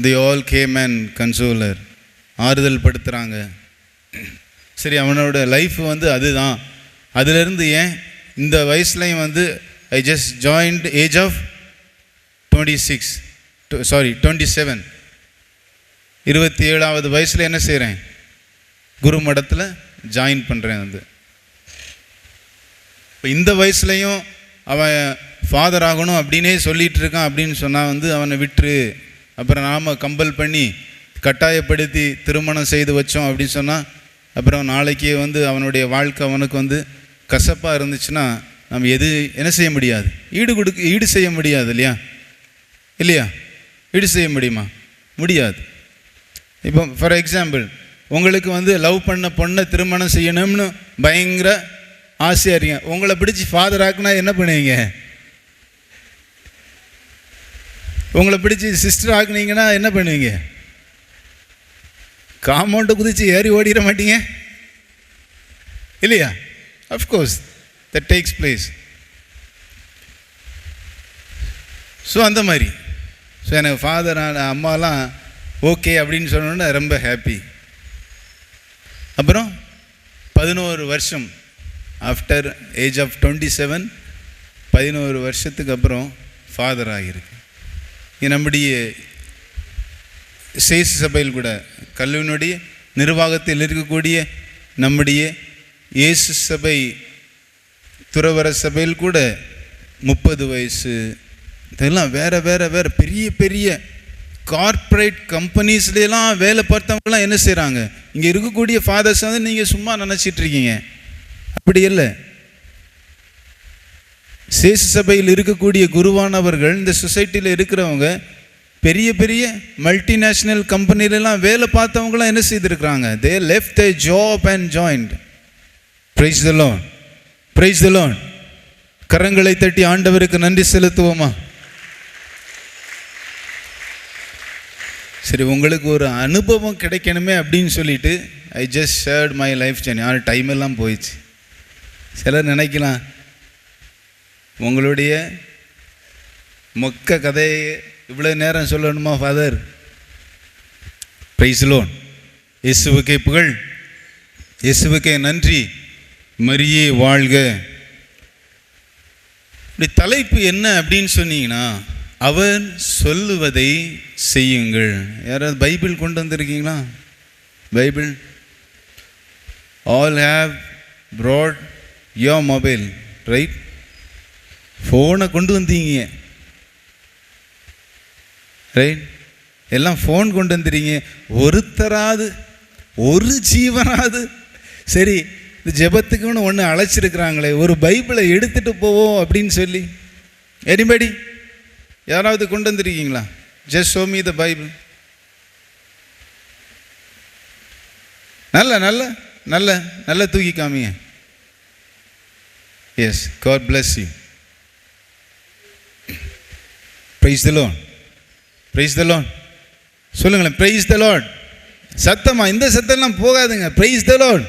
தி ஆல் கேம் அண்ட் கன்சோலர், ஆறுதல் படுத்துகிறாங்க. சரி, அவனோட லைஃப் வந்து அதுதான். அதிலிருந்து ஏன் இந்த வயசுலையும் வந்து I just joined age of 27 27வது வயசில் என்ன செய்கிறேன், குரு மடத்தில் ஜாயின் பண்ணுறேன். வந்து இப்போ இந்த வயசுலையும் அவன் ஃபாதர் ஆகணும் அப்படின்னே சொல்லிகிட்டு இருக்கான் அப்படின்னு சொன்னால் வந்து அவனை விட்டுரு, அப்புறம் நாம் கம்பல் பண்ணி கட்டாயப்படுத்தி திருமணம் செய்து வச்சோம் அப்படின்னு சொன்னால் அப்புறம் நாளைக்கே வந்து அவனுடைய வாழ்க்கை அவனுக்கு வந்து கசப்பாக இருந்துச்சுன்னா நம்ம என்ன செய்ய முடியாது, ஈடு செய்ய முடியாது இல்லையா? ஈடு செய்ய முடியுமா? முடியாது. இப்போ ஃபார் எக்ஸாம்பிள், உங்களுக்கு லவ் பண்ண பொண்ணை திருமணம் செய்யணும்னு பயங்கர ஆசையாக இருக்கீங்க. உங்களை பிடிச்சி ஃபாதர் ஆக்குனா என்ன பண்ணுவீங்க? உங்களை பிடிச்சி சிஸ்டர் ஆக்குனீங்கன்னா என்ன பண்ணுவீங்க? காம்பவுண்டை குதிச்சு ஏறி ஓடிட மாட்டீங்க இல்லையா? Of course that takes place. So அந்த மாதிரி எனக்கு ஃபாதர் அம்மாலாம் ஓகே அப்படின்னு சொன்னோன்னா ரொம்ப ஹாப்பி. அப்புறம் 11 வருஷம் ஆஃப்டர் ஏஜ் ஆஃப் 27, 11 வருஷத்துக்கு அப்புறம் ஃபாதர் ஆகியிருக்கு. நம்முடைய சேசு சபையில் கூட கல்லூரியினுடைய நிர்வாகத்தில் இருக்கக்கூடிய நம்முடைய இயேசு சபை துறவர சபையில் கூட 30 வயசு இதெல்லாம் வேறு பெரிய பெரிய கார்ப்பரேட் கம்பெனிஸ்லாம் வேலை பார்த்தவங்களாம் என்ன செய்கிறாங்க? இங்கே இருக்கக்கூடிய ஃபாதர்ஸ் நீங்கள் சும்மா நினச்சிட்ருக்கீங்க. அப்படி இல்லை. சேசு சபையில் இருக்கக்கூடிய குருவானவர்கள் இந்த சொசைட்டியில் இருக்கிறவங்க பெரிய பெரிய மல்டிநேஷ்னல் கம்பெனிலெலாம் வேலை பார்த்தவங்களாம் என்ன செய்திருக்கிறாங்க? They left the job and joined. Praise the Lord, praise the Lord. கரங்களை தட்டி ஆண்டவருக்கு நன்றி செலுத்துவோமா? சரி, உங்களுக்கு ஒரு அனுபவம் கிடைக்கணுமே அப்படின்னு சொல்லிட்டு I just shared my life journey. Time எல்லாம் போயிடுச்சு. சிலர் நினைக்கலாம் உங்களுடைய மொக்க கதையை இவ்வளோ நேரம் சொல்லணுமா ஃபாதர்? Price the Lord. இயேசுவுக்கே புகழ், இயேசுவுக்கே நன்றி, மரியே வாழ்க. இப்படி தலைப்பு என்ன அப்படின்னு சொன்னீங்கன்னா, அவர் சொல்லுவதை செய்யுங்கள். யாராவது பைபிள் கொண்டு வந்திருக்கீங்களா? Bible all have brought your mobile, right? ஃபோனை கொண்டு வந்தீங்க, ரைட்? எல்லாம் ஃபோன் கொண்டு வந்துடுறீங்க. ஒருத்தராது ஒரு ஜீவனாது சரி இந்த ஜெபத்துக்குன்னு ஒன்று அழைச்சிருக்கிறாங்களே, ஒரு பைபிளை எடுத்துகிட்டு போவோம் அப்படின்னு சொல்லி எனிபடி யாராவது கொண்டு வந்துருக்கீங்களா? Just show me the Bible. நல்ல நல்ல நல்ல நல்ல தூக்கி காமிங்க. Yes, God bless you. Praise the Lord, praise the Lord. சொல்லுங்களேன், பிரைஸ் தி லார்ட். சத்தமா, இந்த சத்தம்லாம் போகாதுங்க. Price the Lord.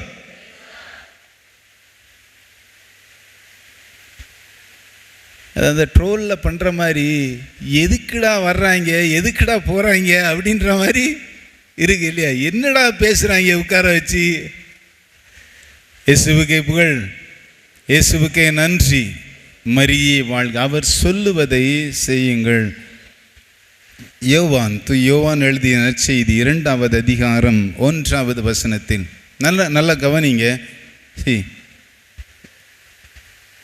அந்த ட்ரோலில் பண்ணுற மாதிரி எதுக்குடா வர்றாங்க, எதுக்குடா போகிறாங்க அப்படின்ற மாதிரி இருக்கு இல்லையா? என்னடா பேசுகிறாங்க உட்கார வச்சு. இயேசுவுக்கே புகழ், இயேசுவுக்கே நன்றி, மரியே வாழ்க. அவர் சொல்லுவதை செய்யுங்கள். யோவான் எழுதிய நற்செய்தி 2வது அதிகாரம் 1வது வசனத்தில் நல்ல கவனிங்க.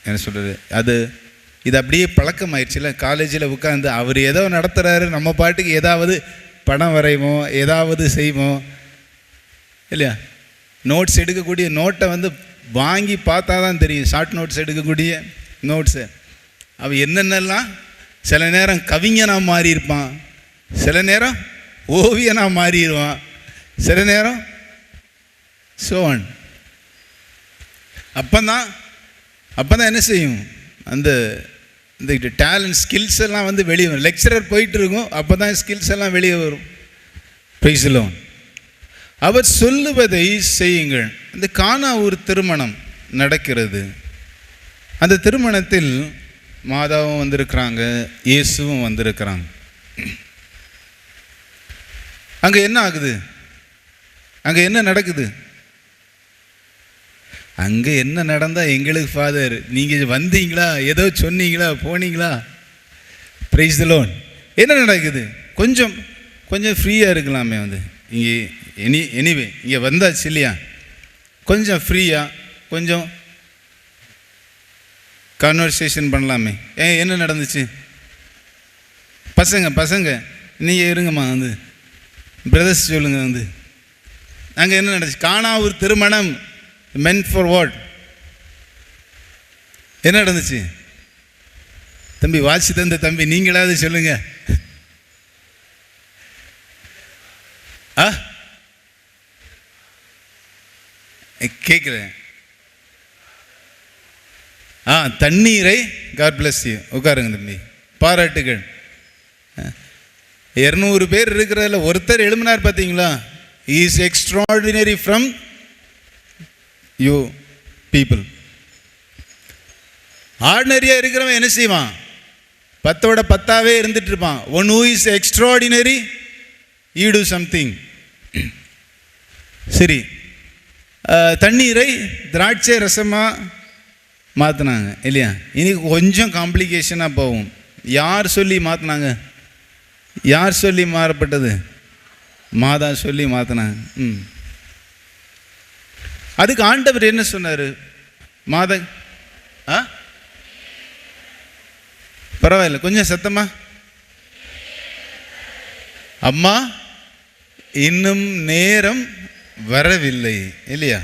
என்ன சொல்கிறது, இது அப்படியே பழக்கமாயிடுச்சுல. காலேஜில் உட்காந்து அவர் ஏதோ நடத்துகிறாரு, நம்ம பாட்டுக்கு ஏதாவது படம் வரைவோம், ஏதாவது செய்வோம் இல்லையா? நோட்ஸ் எடுக்கக்கூடிய நோட்டை வாங்கி பார்த்தா தான் தெரியும். ஷார்ட் நோட்ஸ் எடுக்கக்கூடிய நோட்ஸு அவன் என்னென்னலாம் சில நேரம் கவிஞனாக மாறியிருப்பான், சில நேரம் ஓவியனாக மாறிடுவான், சில நேரம் சோன். அப்போ தான் என்ன செய்யும், இந்த டேலண்ட் ஸ்கில்ஸ் எல்லாம் வெளியே வரும். லெக்சரர் போயிட்டு இருக்கும், அப்போ தான் ஸ்கில்ஸ் எல்லாம் வெளியே வரும். Price the Lord. அவர் சொல்லுவதை செய்யுங்கள். அந்த கானா ஒரு திருமணம் நடக்கிறது. அந்த திருமணத்தில் மாதாவும் வந்திருக்கிறாங்க, இயேசுவும் வந்திருக்கிறாங்க. அங்கே என்ன ஆகுது, அங்கே என்ன நடக்குது? அங்கே என்ன நடந்தால் எங்களுக்கு ஃபாதர் நீங்கள் வந்தீங்களா, ஏதோ சொன்னீங்களா, போனீங்களா? Price the Lord. என்ன நடக்குது? கொஞ்சம் ஃப்ரீயாக இருக்கலாமே. இங்கே எனிவே இங்கே வந்தாச்சு இல்லையா, கொஞ்சம் ஃப்ரீயாக கொஞ்சம் கான்வர்சேஷன் பண்ணலாமே. என்ன நடந்துச்சு? பசங்க நீங்கள் இருங்கம்மா, பிரதர்ஸ் சொல்லுங்க. அங்கே என்ன நடந்துச்சு? கானா ஒரு திருமணம். meant for what? என்ன நடந்துச்சு? தம்பி வாசி தந்த தம்பி, நீங்களாவது சொல்லுங்க. கேட்கல. தண்ணீரை, காட் பிளஸ் யூ, உட்காருங்க தம்பி, பாராட்டுகள். 200 பேர் இருக்கிறதுல ஒருத்தர் எழுமினார் பார்த்தீங்களா? Is extraordinary from you people. ஆர்டினரியாக இருக்கிறவன் என்ன செய்வான்? 10ஓட 10ஆவே இருந்துட்டு இருப்பான். One who is extraordinary, you to something. சரி, தண்ணீரை திராட்சை ரசமாக மாற்றினாங்க இல்லையா? இன்னைக்கு கொஞ்சம் காம்ப்ளிகேஷனாக போகும். யார் சொல்லி மாற்றினாங்க? யார் சொல்லி மாறப்பட்டது? மாதா சொல்லி மாற்றினாங்க. அதுக்கு ஆண்டவர் என்ன சொன்னார்? மாதா பரவாயில்ல, கொஞ்சம் சத்தமா. அம்மா இன்னும் நேரம் வரவில்லை இல்லையா?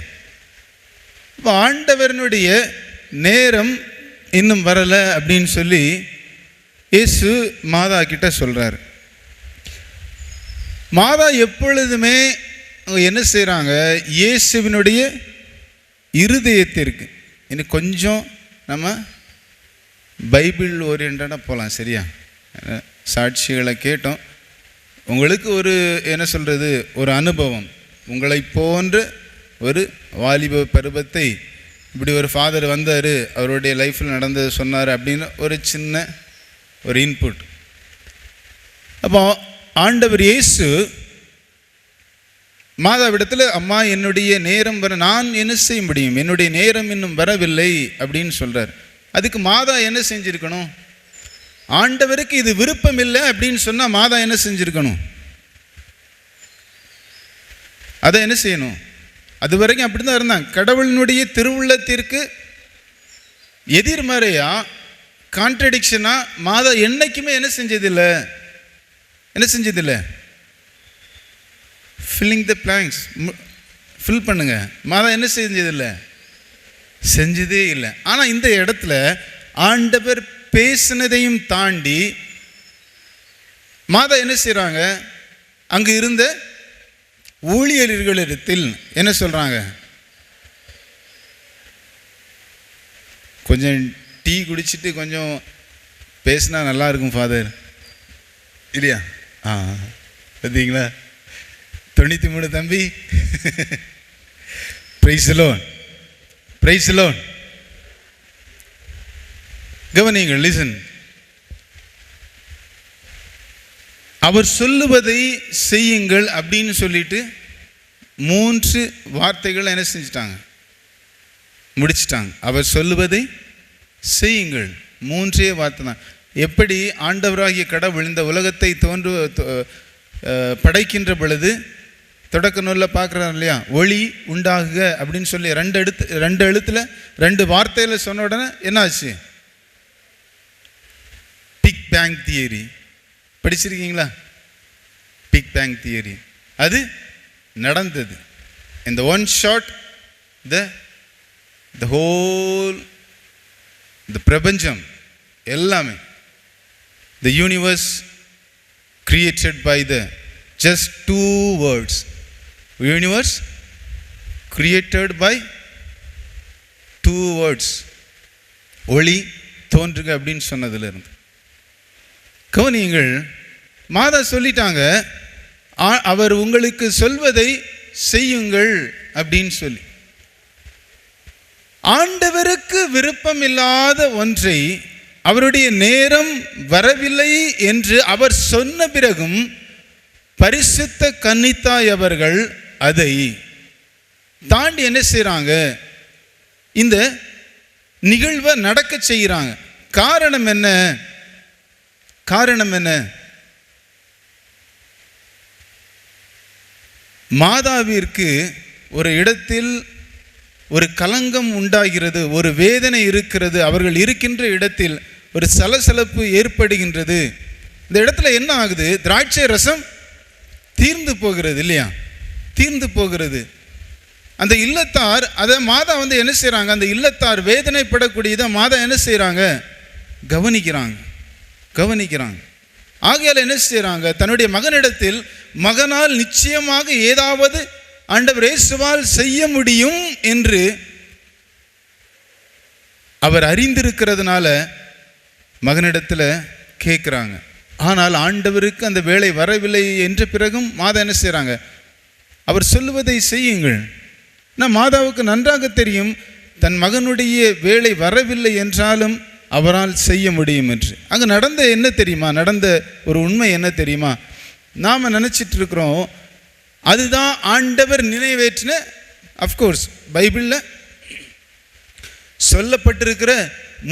இப்போ ஆண்டவரனுடைய நேரம் இன்னும் வரலை அப்படின்னு சொல்லி இயேசு மாதா கிட்ட சொல்கிறார். மாதா எப்பொழுதுமே என்ன செய்கிறாங்க? இயேசுவினுடைய இருதயத்திற்கு, இன்னும் கொஞ்சம் நம்ம பைபிள் ஓரியன்டாக போகலாம் சரியா? சாட்சிகளை கேட்டோம். உங்களுக்கு ஒரு என்ன சொல்கிறது, ஒரு அனுபவம், உங்களை போன்ற ஒரு வாலிப பருவத்தை இப்படி ஒரு ஃபாதர் வந்தார், அவருடைய லைஃப்பில் நடந்தது சொன்னார் அப்படின்னு ஒரு சின்ன ஒரு இன்புட். அப்போ ஆண்டவர் இயேசு மாதாவிடத்தில், அம்மா என்னுடைய நேரம் வர, நான் என்ன செய்ய முடியும், என்னுடைய நேரம் இன்னும் வரவில்லை அப்படின்னு சொல்கிறார். அதுக்கு மாதா என்ன செஞ்சுருக்கணும்? ஆண்டவருக்கு இது விருப்பம் இல்லை அப்படின்னு சொன்னால் மாதா என்ன செஞ்சுருக்கணும்? அதை என்ன செய்யணும்? அது வரைக்கும் அப்படி தான் இருந்தாங்க. கடவுளினுடைய திருவுள்ளத்திற்கு எதிர்மறையா, கான்ட்ரடிக்ஷனா மாதா என்னைக்குமே என்ன செஞ்சதில்லை? என்ன செஞ்சதில்லை? ஃபில்லிங் த பிளாங்க்ஸ், ஃபில் பண்ணுங்க. மாதா என்ன செஞ்சதில்லை? செஞ்சதே இல்லை. ஆனால் இந்த இடத்துல ஆண்டவர் பேசினதையும் தாண்டி மாதா என்ன செய்கிறாங்க? அங்கே இருந்த ஊழியர்களிடத்தில் என்ன சொல்கிறாங்க? கொஞ்சம் டீ குடிச்சிட்டு கொஞ்சம் பேசினா நல்லா இருக்கும் ஃபாதர் இல்லையா? பார்த்தீங்களா? 93 தம்பி. Price the Lord, praise the Lord. கவனியுங்கள், லிசன். அவர் சொல்லுவதை செய்யுங்கள் அப்படின்னு சொல்லிட்டு 3 வார்த்தைகள் என்ன செஞ்சிட்டாங்க? முடிச்சிட்டாங்க. அவர் சொல்லுவதை செய்யுங்கள், 3 வார்த்தை தான். எப்படி ஆண்டவராகிய கடவுள் இந்த உலகத்தை படைக்கின்ற பொழுது தொடக்க நூலில் பார்க்குறாரு இல்லையா? ஒளி உண்டாகுக அப்படின்னு சொல்லி 2 எழுத்தில் 2 வார்த்தையில் சொன்ன உடனே என்ன ஆச்சு? பிக் பேங் தியரி படிச்சிருக்கீங்களா? பிக் பேங் தியரி அது நடந்தது. இந்த ஒன் ஷாட் த ஹோல் த பிரபஞ்சம் எல்லாமே, the universe created by the just 2 words. Universe created by 2 words. ஒளி தோன்றுக அப்படின்னு சொன்னதுல இருந்து. கவனியுங்கள், மாதா சொல்லிட்டாங்க, அவர் உங்களுக்கு சொல்வதை செய்யுங்கள் அப்படின்னு சொல்லி. ஆண்டவருக்கு விருப்பம் இல்லாத ஒன்றை, அவருடைய நேரம் வரவில்லை என்று அவர் சொன்ன பிறகும் பரிசுத்த கன்னித்தாய் அவர்கள் அதை தாண்டி என்ன செய்கிறாங்க? இந்த நிகழ்வை நடக்க செய்கிறாங்க. காரணம் என்ன? காரணம் என்ன? மாதாவிற்கு ஒரு இடத்தில் ஒரு கலங்கம் உண்டாகிறது, ஒரு வேதனை இருக்கிறது. அவர்கள் இருக்கின்ற இடத்தில் ஒரு சலசலப்பு ஏற்படுகின்றது. இந்த இடத்துல என்ன ஆகுது? திராட்சை ரசம் தீர்ந்து போகிறது இல்லையா? தீர்ந்து போகிறது. அந்த இல்லத்தார் அதை மாதா என்ன செய்கிறாங்க, அந்த இல்லத்தார் வேதனைப்படக்கூடியதை மாதா என்ன செய்கிறாங்க, கவனிக்கிறாங்க. ஆகையால் என்ன செய்கிறாங்க, தன்னுடைய மகனிடத்தில் மகனால் நிச்சயமாக ஏதாவது ஆண்டவர் இயேசுவால் செய்ய முடியும் என்று அவர் அறிந்திருக்கிறதுனால மகனிடத்தில் கேட்குறாங்க. ஆனால் ஆண்டவருக்கு அந்த வேலை வரவில்லை என்ற பிறகும் மாதா என்ன செய்கிறாங்க, அவர் சொல்லுவதை செய்யுங்கள். நான் மாதாவுக்கு நன்றாக தெரியும் தன் மகனுடைய வேலை வரவில்லை என்றாலும் அவரால் செய்ய முடியும் என்று. அங்கே நடந்த என்ன தெரியுமா, நடந்த ஒரு உண்மை என்ன தெரியுமா, நாம் நினச்சிட்டு இருக்கிறோம் அதுதான் ஆண்டவர் நிறைவேற்றின. அஃப்கோர்ஸ் பைபிளில் சொல்லப்பட்டிருக்கிற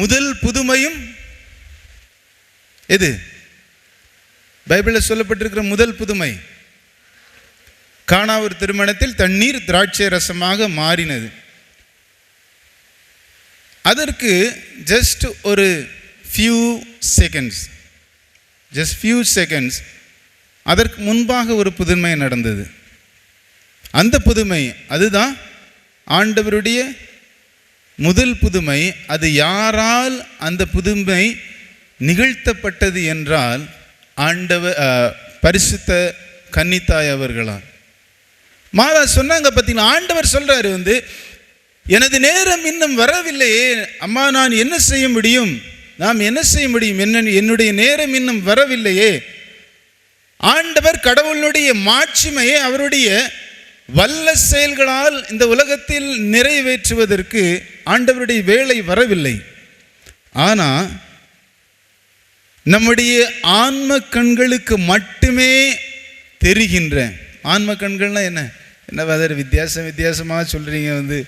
முதல் புதுமையும் எது? பைபிளில் சொல்லப்பட்டிருக்கிற முதல் புதுமை கானா ஒரு திருமணத்தில் தண்ணீர் திராட்சை ரசமாக மாறினது. அதற்கு ஜஸ்ட் ஒரு ஃபியூ செகண்ட்ஸ் அதற்கு முன்பாக ஒரு புதுமை நடந்தது. அந்த புதுமை அதுதான் ஆண்டவருடைய முதல் புதுமை. அது யாரால் அந்த புதுமை நிகழ்த்தப்பட்டது என்றால் பரிசுத்த கன்னித்தாய் அவர்களால். மாதா சொன்னாங்க பார்த்தீங்களா, ஆண்டவர் சொல்றாரு எனது நேரம் இன்னும் வரவில்லையே அம்மா, நான் என்ன செய்ய முடியும், நாம் என்ன செய்ய முடியும், என்னுடைய நேரம் இன்னும் வரவில்லையே. ஆண்டவர் கடவுளுடைய மாட்சிமையை அவருடைய வல்ல செயல்களால் இந்த உலகத்தில் நிறைவேற்றுவதற்கு ஆண்டவருடைய வேலை வரவில்லை. ஆனால் நம்முடைய ஆன்ம கண்களுக்கு மட்டுமே தெரிகின்ற, ஆன்ம கண்கள்னா என்ன வேற வித்தியாசமாக சொல்றீங்க.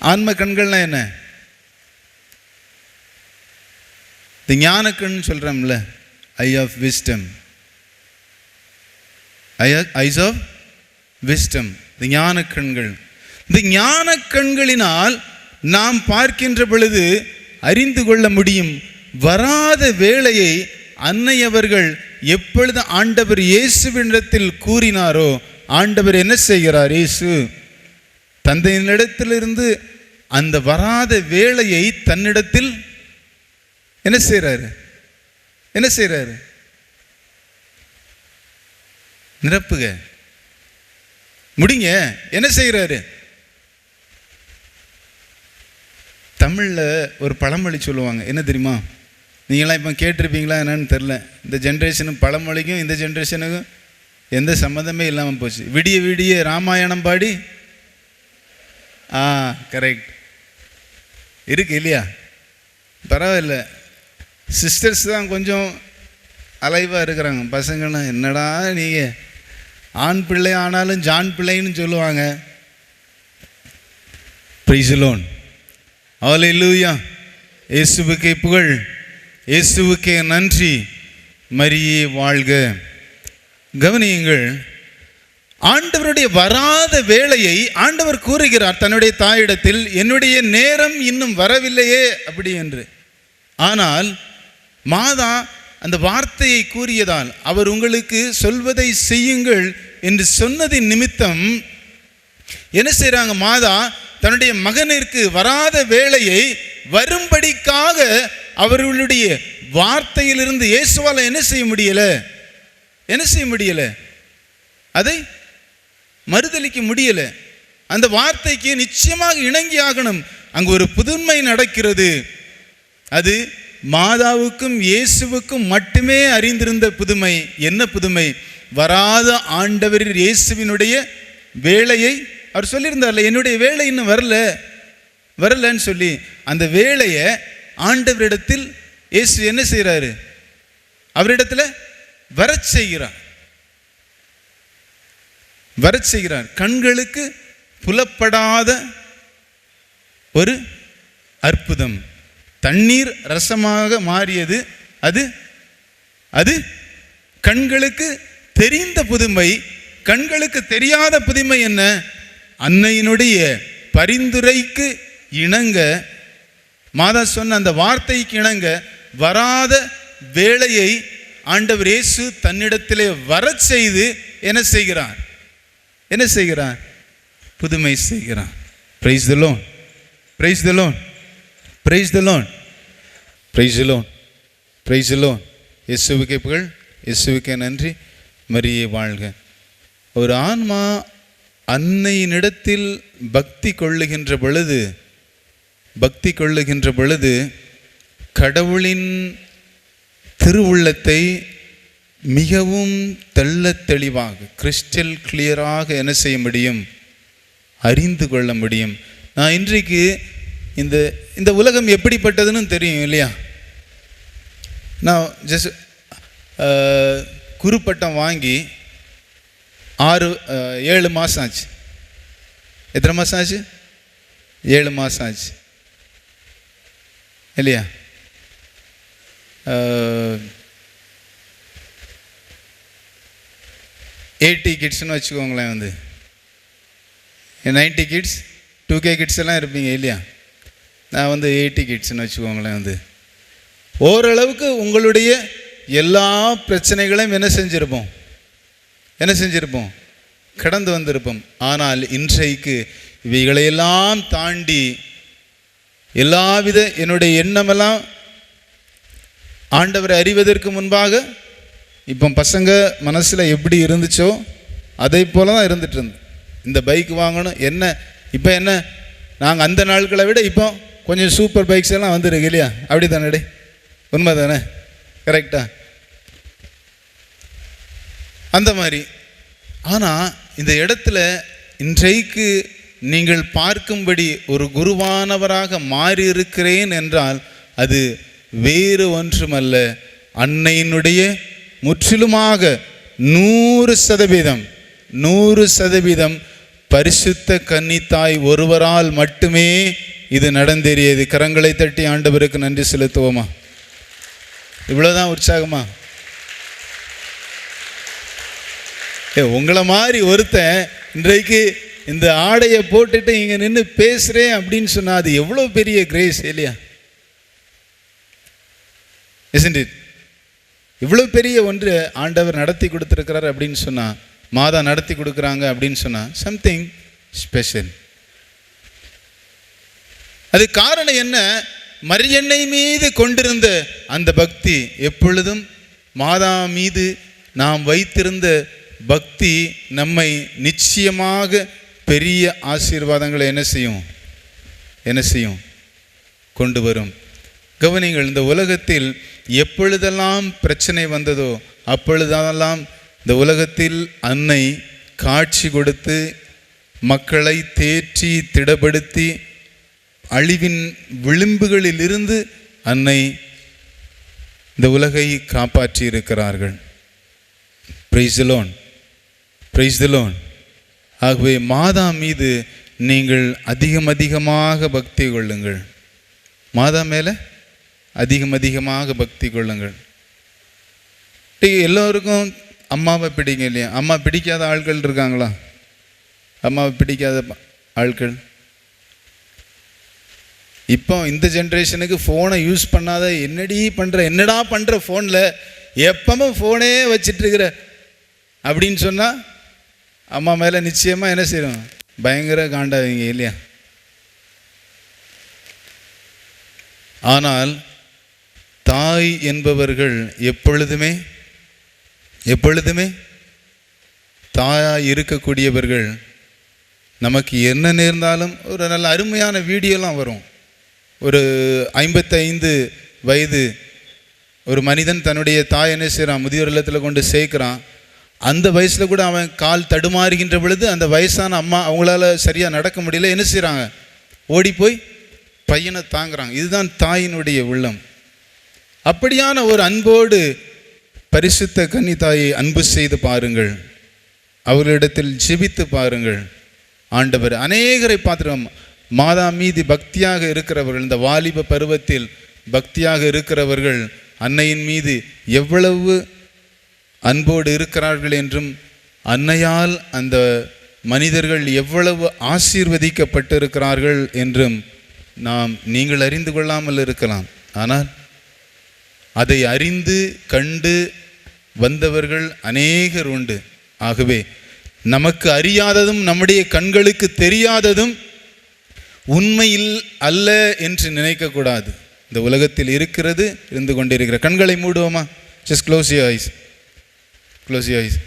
ஆன்ம கண்கள்னா என்ன? இந்த ஞான கண் சொல்றோம்ல, eye of wisdom, eyes of wisdom, இந்த ஞான கண்கள். இந்த ஞான கண்களினால் நாம் பார்க்கின்ற பொழுது அறிந்து கொள்ள முடியும் வராத வேளையை அன்னை அவர்கள் எப்பொழுது ஆண்டவர் இயேசுவினிடத்தில் கூறினாரோ, ஆண்டவர் என்ன செய்கிறார், இயேசு தந்தையினிடத்திலிருந்து அந்த வராத வேளையை தன்னிடத்தில் என்ன செய்கிறாரு, நிரப்புக முடிங்க. என்ன செய்கிறாரு? தமிழில் ஒரு பழமொழி சொல்லுவாங்க, என்ன தெரியுமா? நீங்களாம் இப்போ கேட்டிருப்பீங்களா என்னன்னு தெரில. இந்த ஜென்ரேஷனும் பழமொழிக்கும் இந்த ஜென்ரேஷனுக்கும் எந்த சம்மந்தமே இல்லாமல் போச்சு. விடிய விடிய ராமாயணம் பாடி, கரெக்ட் இருக்கு இல்லையா? பரவாயில்ல, சிஸ்டர்ஸ் தான் கொஞ்சம் அலைவாக இருக்கிறாங்க. பசங்கள்லாம் என்னடா நீங்கள் ஆண் பிள்ளை ஆனாலும் ஜான் பிள்ளைன்னு சொல்லுவாங்க. பிரைஸ் தி லார்ட், ஹல்லேலூயா. இயேசுவுக்கே புகழ், இயேசுவுக்கே நன்றி, மரியே வாழ்க. கவனியுங்கள், ஆண்டவருடைய வராத வேளையை ஆண்டவர் கூறுகிறார் தன்னுடைய தாயிடத்தில், என்னுடைய நேரம் இன்னும் வரவில்லையே அப்படி என்று. ஆனால் மாதா அந்த வார்த்தையை கூறியதால், அவர் உங்களுக்கு சொல்வதை செய்யுங்கள் என்று சொன்னதின் நிமித்தம் என்ன செய்கிறாங்க, மாதா தன்னுடைய மகனிற்கு வராத வேளையை வரும்படிக்காக அவர்களுடைய வார்த்தையிலிருந்து இயேசுவால் என்ன செய்ய முடியல, அதை மறுதலிக்க முடியல. அந்த வார்த்தைக்கு நிச்சயமாக இணங்கி ஆகணும். அங்கு ஒரு புதுமை நடக்கிறது. அது மாதாவுக்கும் இயேசுவுக்கும் மட்டுமே அறிந்திருந்த புதுமை. என்ன புதுமை? வராத ஆண்டவர் இயேசுவினுடைய வேளையை அவர் சொல்லியிருந்தார்ல, என்னுடைய வேலை இன்னும் வரலன்னு சொல்லி அந்த வேளையை ஆண்டவரிடத்தில் இயேசு என்ன செய்கிறாரு, அவரிடத்துல வரச் செய்கிறார். கண்களுக்கு புலப்படாத ஒரு அற்புதம். தண்ணீர் ரசமாக மாறியது. அது கண்களுக்கு தெரிந்த புதுமை. கண்களுக்கு தெரியாத புதுமை என்ன? அன்னையினுடைய பரிந்துரைக்கு இணங்க, மாதா சொன்ன அந்த வார்த்தைக்கு இணங்க வராத வேளையை ஆண்டவர் இயேசு தன்னிடத்திலே வரச் செய்து என்ன செய்கிறார்? புதுமை செய்கிறான். Price the Lord, praise the Lord, praise the Lord, praise the Lord, praise the Lord. இயேசுவுக்கே புகழ், இயேசுவுக்கே நன்றி. மரியே வாழ்க. ஒரு ஆன்மா அன்னையினிடத்தில் பக்தி கொள்ளுகின்ற பொழுது கடவுளின் திருவுள்ளத்தை மிகவும் தெள்ளத் தெளிவாக கிறிஸ்டல் கிளியராக என்ன செய்ய முடியும்? அறிந்து கொள்ள முடியும். நான் இன்றைக்கு இந்த உலகம் எப்படிப்பட்டதுன்னு தெரியும் இல்லையா? நான் ஜஸ்ட் குருப்பட்டம் வாங்கி 7 மாதம் ஆச்சு. எத்தனை மாதம் ஆச்சு? 7 மாதம் ஆச்சு இல்லையா? 80 கிட்ஸ்னு வச்சுக்கோங்களேன். 90 கிட்ஸ் 2K கிட்ஸ் எல்லாம் இருப்பீங்க இல்லையா? நான் 80 கிட்ஸ்னு வச்சுக்கோங்களேன். ஓரளவுக்கு உங்களுடைய எல்லா பிரச்சனைகளையும் என்ன செஞ்சிருப்போம்? கடந்து வந்திருப்போம். ஆனால் இன்றைக்கு இவைகளையெல்லாம் தாண்டி எல்லாவித என்னுடைய எண்ணமெல்லாம் ஆண்டவரை அறிவதற்கு முன்பாக இப்போ பசங்க மனசில் எப்படி இருந்துச்சோ அதை போல தான் இருந்துட்டு இருந்தது. இந்த பைக் வாங்கணும் இப்போ என்ன நாங்கள் அந்த நாட்களை விட இப்போ கொஞ்சம் சூப்பர் பைக்ஸ் எல்லாம் வந்துருக்கு இல்லையா? அப்படி தானே? உண்மை தானே? கரெக்டா? அந்த மாதிரி. ஆனால் இந்த இடத்துல இன்றைக்கு நீங்கள் பார்க்கும்படி ஒரு குருவானவராக மாறி இருக்கிறேன் என்றால் அது வேறு ஒன்றுமல்ல, அன்னையினுடைய முற்றிலுமாக 100% பரிசுத்த கன்னித்தாய் ஒருவரால் மட்டுமே இது நடந்தேறியது. கரங்களை தட்டி ஆண்டவருக்கு நன்றி செலுத்துவோமா? இவ்வளோதான் உற்சாகமா? உங்களை மாதிரி ஒருத்தன் இன்றைக்கு இந்த ஆடையை போட்டுட்டு இங்கே நின்று பேசுகிறேன் அப்படின்னு சொன்னால் அது எவ்வளோ பெரிய கிரேஸ் இல்லையா? Isn't it? இவ்வளோ பெரிய ஒன்று ஆண்டவர் நடத்தி கொடுத்துருக்கிறார் அப்படின்னு சொன்னால், மாதா நடத்தி கொடுக்குறாங்க அப்படின்னு சொன்னால் சம்திங் ஸ்பெஷல். அது காரணம் என்ன? மரியன்னை மீது கொண்டிருந்த அந்த பக்தி, எப்பொழுதும் மாதா மீது நாம் வைத்திருந்த பக்தி நம்மை நிச்சயமாக பெரிய ஆசீர்வாதங்களை என்ன செய்யும்? கொண்டு வரும். கவனிங்கள், இந்த உலகத்தில் எப்பொழுதெல்லாம் பிரச்சனை வந்ததோ அப்பொழுதெல்லாம் இந்த உலகத்தில் அன்னை காட்சி கொடுத்து மக்களை தேற்றி திடப்படுத்தி அழிவின் விளிம்புகளில் இருந்து அன்னை இந்த உலகை காப்பாற்றி இருக்கிறார்கள். Price the Lord, praise the Lord. ஆகவே மாதா மீது நீங்கள் அதிகமாக பக்தி கொள்ளுங்கள். மாதா மேலே அதிகமாக பக்தி கொள்ளுங்கள். எல்லோருக்கும் அம்மாவை பிடிக்கும் இல்லையா? அம்மா பிடிக்காத ஆட்கள் இருக்காங்களா? அம்மாவை பிடிக்காத ஆட்கள் இப்போ இந்த ஜென்ரேஷனுக்கு ஃபோனை யூஸ் பண்ணாத என்னடா பண்ணுற ஃபோனில் எப்பவும் ஃபோனே வச்சிட்ருக்கிற அப்படின்னு சொன்னால் அம்மா மேலே நிச்சயமாக என்ன செய்யணும்? பயங்கர காண்டாவீங்க இல்லையா? ஆனால் தாய் என்பவர்கள் எப்பொழுதுமே தாயாய் இருக்கக்கூடியவர்கள் நமக்கு என்ன நேர்ந்தாலும் ஒரு நல்ல அருமையான வீடியோலாம் வரும். ஒரு 55 வயது ஒரு மனிதன் தன்னுடைய தாய் என்ன செய்கிறான்? முதியோர் இல்லத்தில் கொண்டு சேர்க்குறான். அந்த வயசில் கூட அவன் கால் தடுமாறுகின்ற பொழுது அந்த வயசான அம்மா அவங்களால சரியாக நடக்க முடியல. என்ன செய்கிறாங்க? ஓடி போய் பையனை தாங்குறாங்க. இதுதான் தாயினுடைய உள்ளம். அப்படியான ஒரு அன்போடு பரிசுத்த கன்னித்தாயை அன்பு செய்து பாருங்கள். அவர்களிடத்தில் ஜெபித்து பாருங்கள். ஆண்டவர் அநேகரை பார்த்துருவோம். மாதா மீது பக்தியாக இருக்கிறவர்கள், இந்த வாலிப பருவத்தில் பக்தியாக இருக்கிறவர்கள் அன்னையின் மீது எவ்வளவு அன்போடு இருக்கிறார்கள் என்றும், அன்னையால் அந்த மனிதர்கள் எவ்வளவு ஆசீர்வதிக்கப்பட்டிருக்கிறார்கள் என்றும் நீங்கள் அறிந்து கொள்ளாமல் இருக்கலாம். ஆனால் அதை அறிந்து கண்டு வந்தவர்கள் அநேகர் உண்டு. ஆகவே நமக்கு அறியாததும் நம்முடைய கண்களுக்கு தெரியாததும் உண்மையில் அல்ல என்று நினைக்கக்கூடாது. இந்த உலகத்தில் இருக்கிறது, இருந்து கொண்டிருக்கிற. கண்களை மூடுவோமா? Just close your eyes. Close your eyes.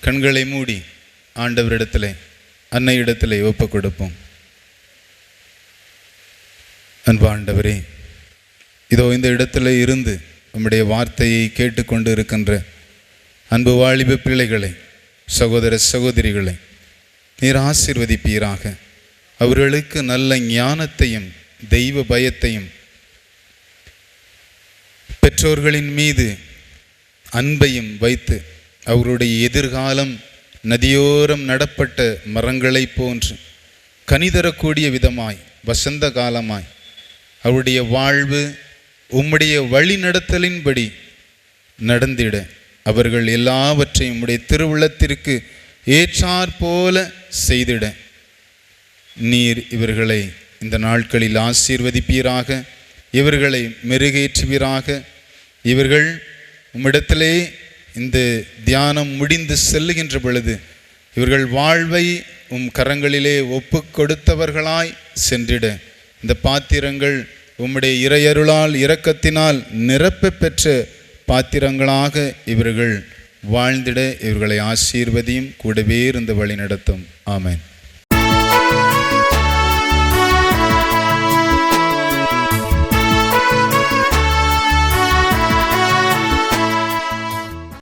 கண்களை மூடி ஆண்டவரிடத்திலே, அன்னை இடத்திலே ஒப்பு கொடுப்போம். அன்பு ஆண்டவரே, இதோ இந்த இடத்துல இருந்து நம்முடைய வார்த்தையை கேட்டுக்கொண்டு இருக்கின்ற அன்பு வாலிப பிள்ளைகளை, சகோதர சகோதரிகளை நீர் ஆசீர்வதிப்பீராக. அவர்களுக்கு நல்ல ஞானத்தையும் தெய்வ பயத்தையும், பெற்றோர்களின் மீது அன்பையும் வைத்து அவருடைய எதிர்காலம் நதியோரம் நடப்பட்ட மரங்களை போன்று கனிதரக்கூடிய விதமாய், வசந்த காலமாய் அவருடைய வாழ்வு உம்முடைய வழி நடத்தலின்படி நடந்திட அவர்கள் எல்லாவற்றையும் உம்முடைய திருவுள்ளத்திற்கு ஏற்றாற் போல செய்திட நீர் இவர்களை இந்த நாட்களில் ஆசீர்வதிப்பீராக. இவர்களை மெருகேற்றுவீராக. இவர்கள் உம்மிடத்திலே இந்த தியானம் முடிந்து செல்லுகின்ற பொழுது இவர்கள் வாழ்வை கரங்களிலே ஒப்பு கொடுத்தவர்களாய் சென்றிட இந்த பாத்திரங்கள் உம்முடைய இறையருளால் இரக்கத்தினால் நிரப்ப பெற்ற பாத்திரங்களாக இவர்கள் வாழ்ந்திட இவர்களை ஆசீர்வதியும், கூடவே இருந்து வழி நடத்தும். ஆமென்.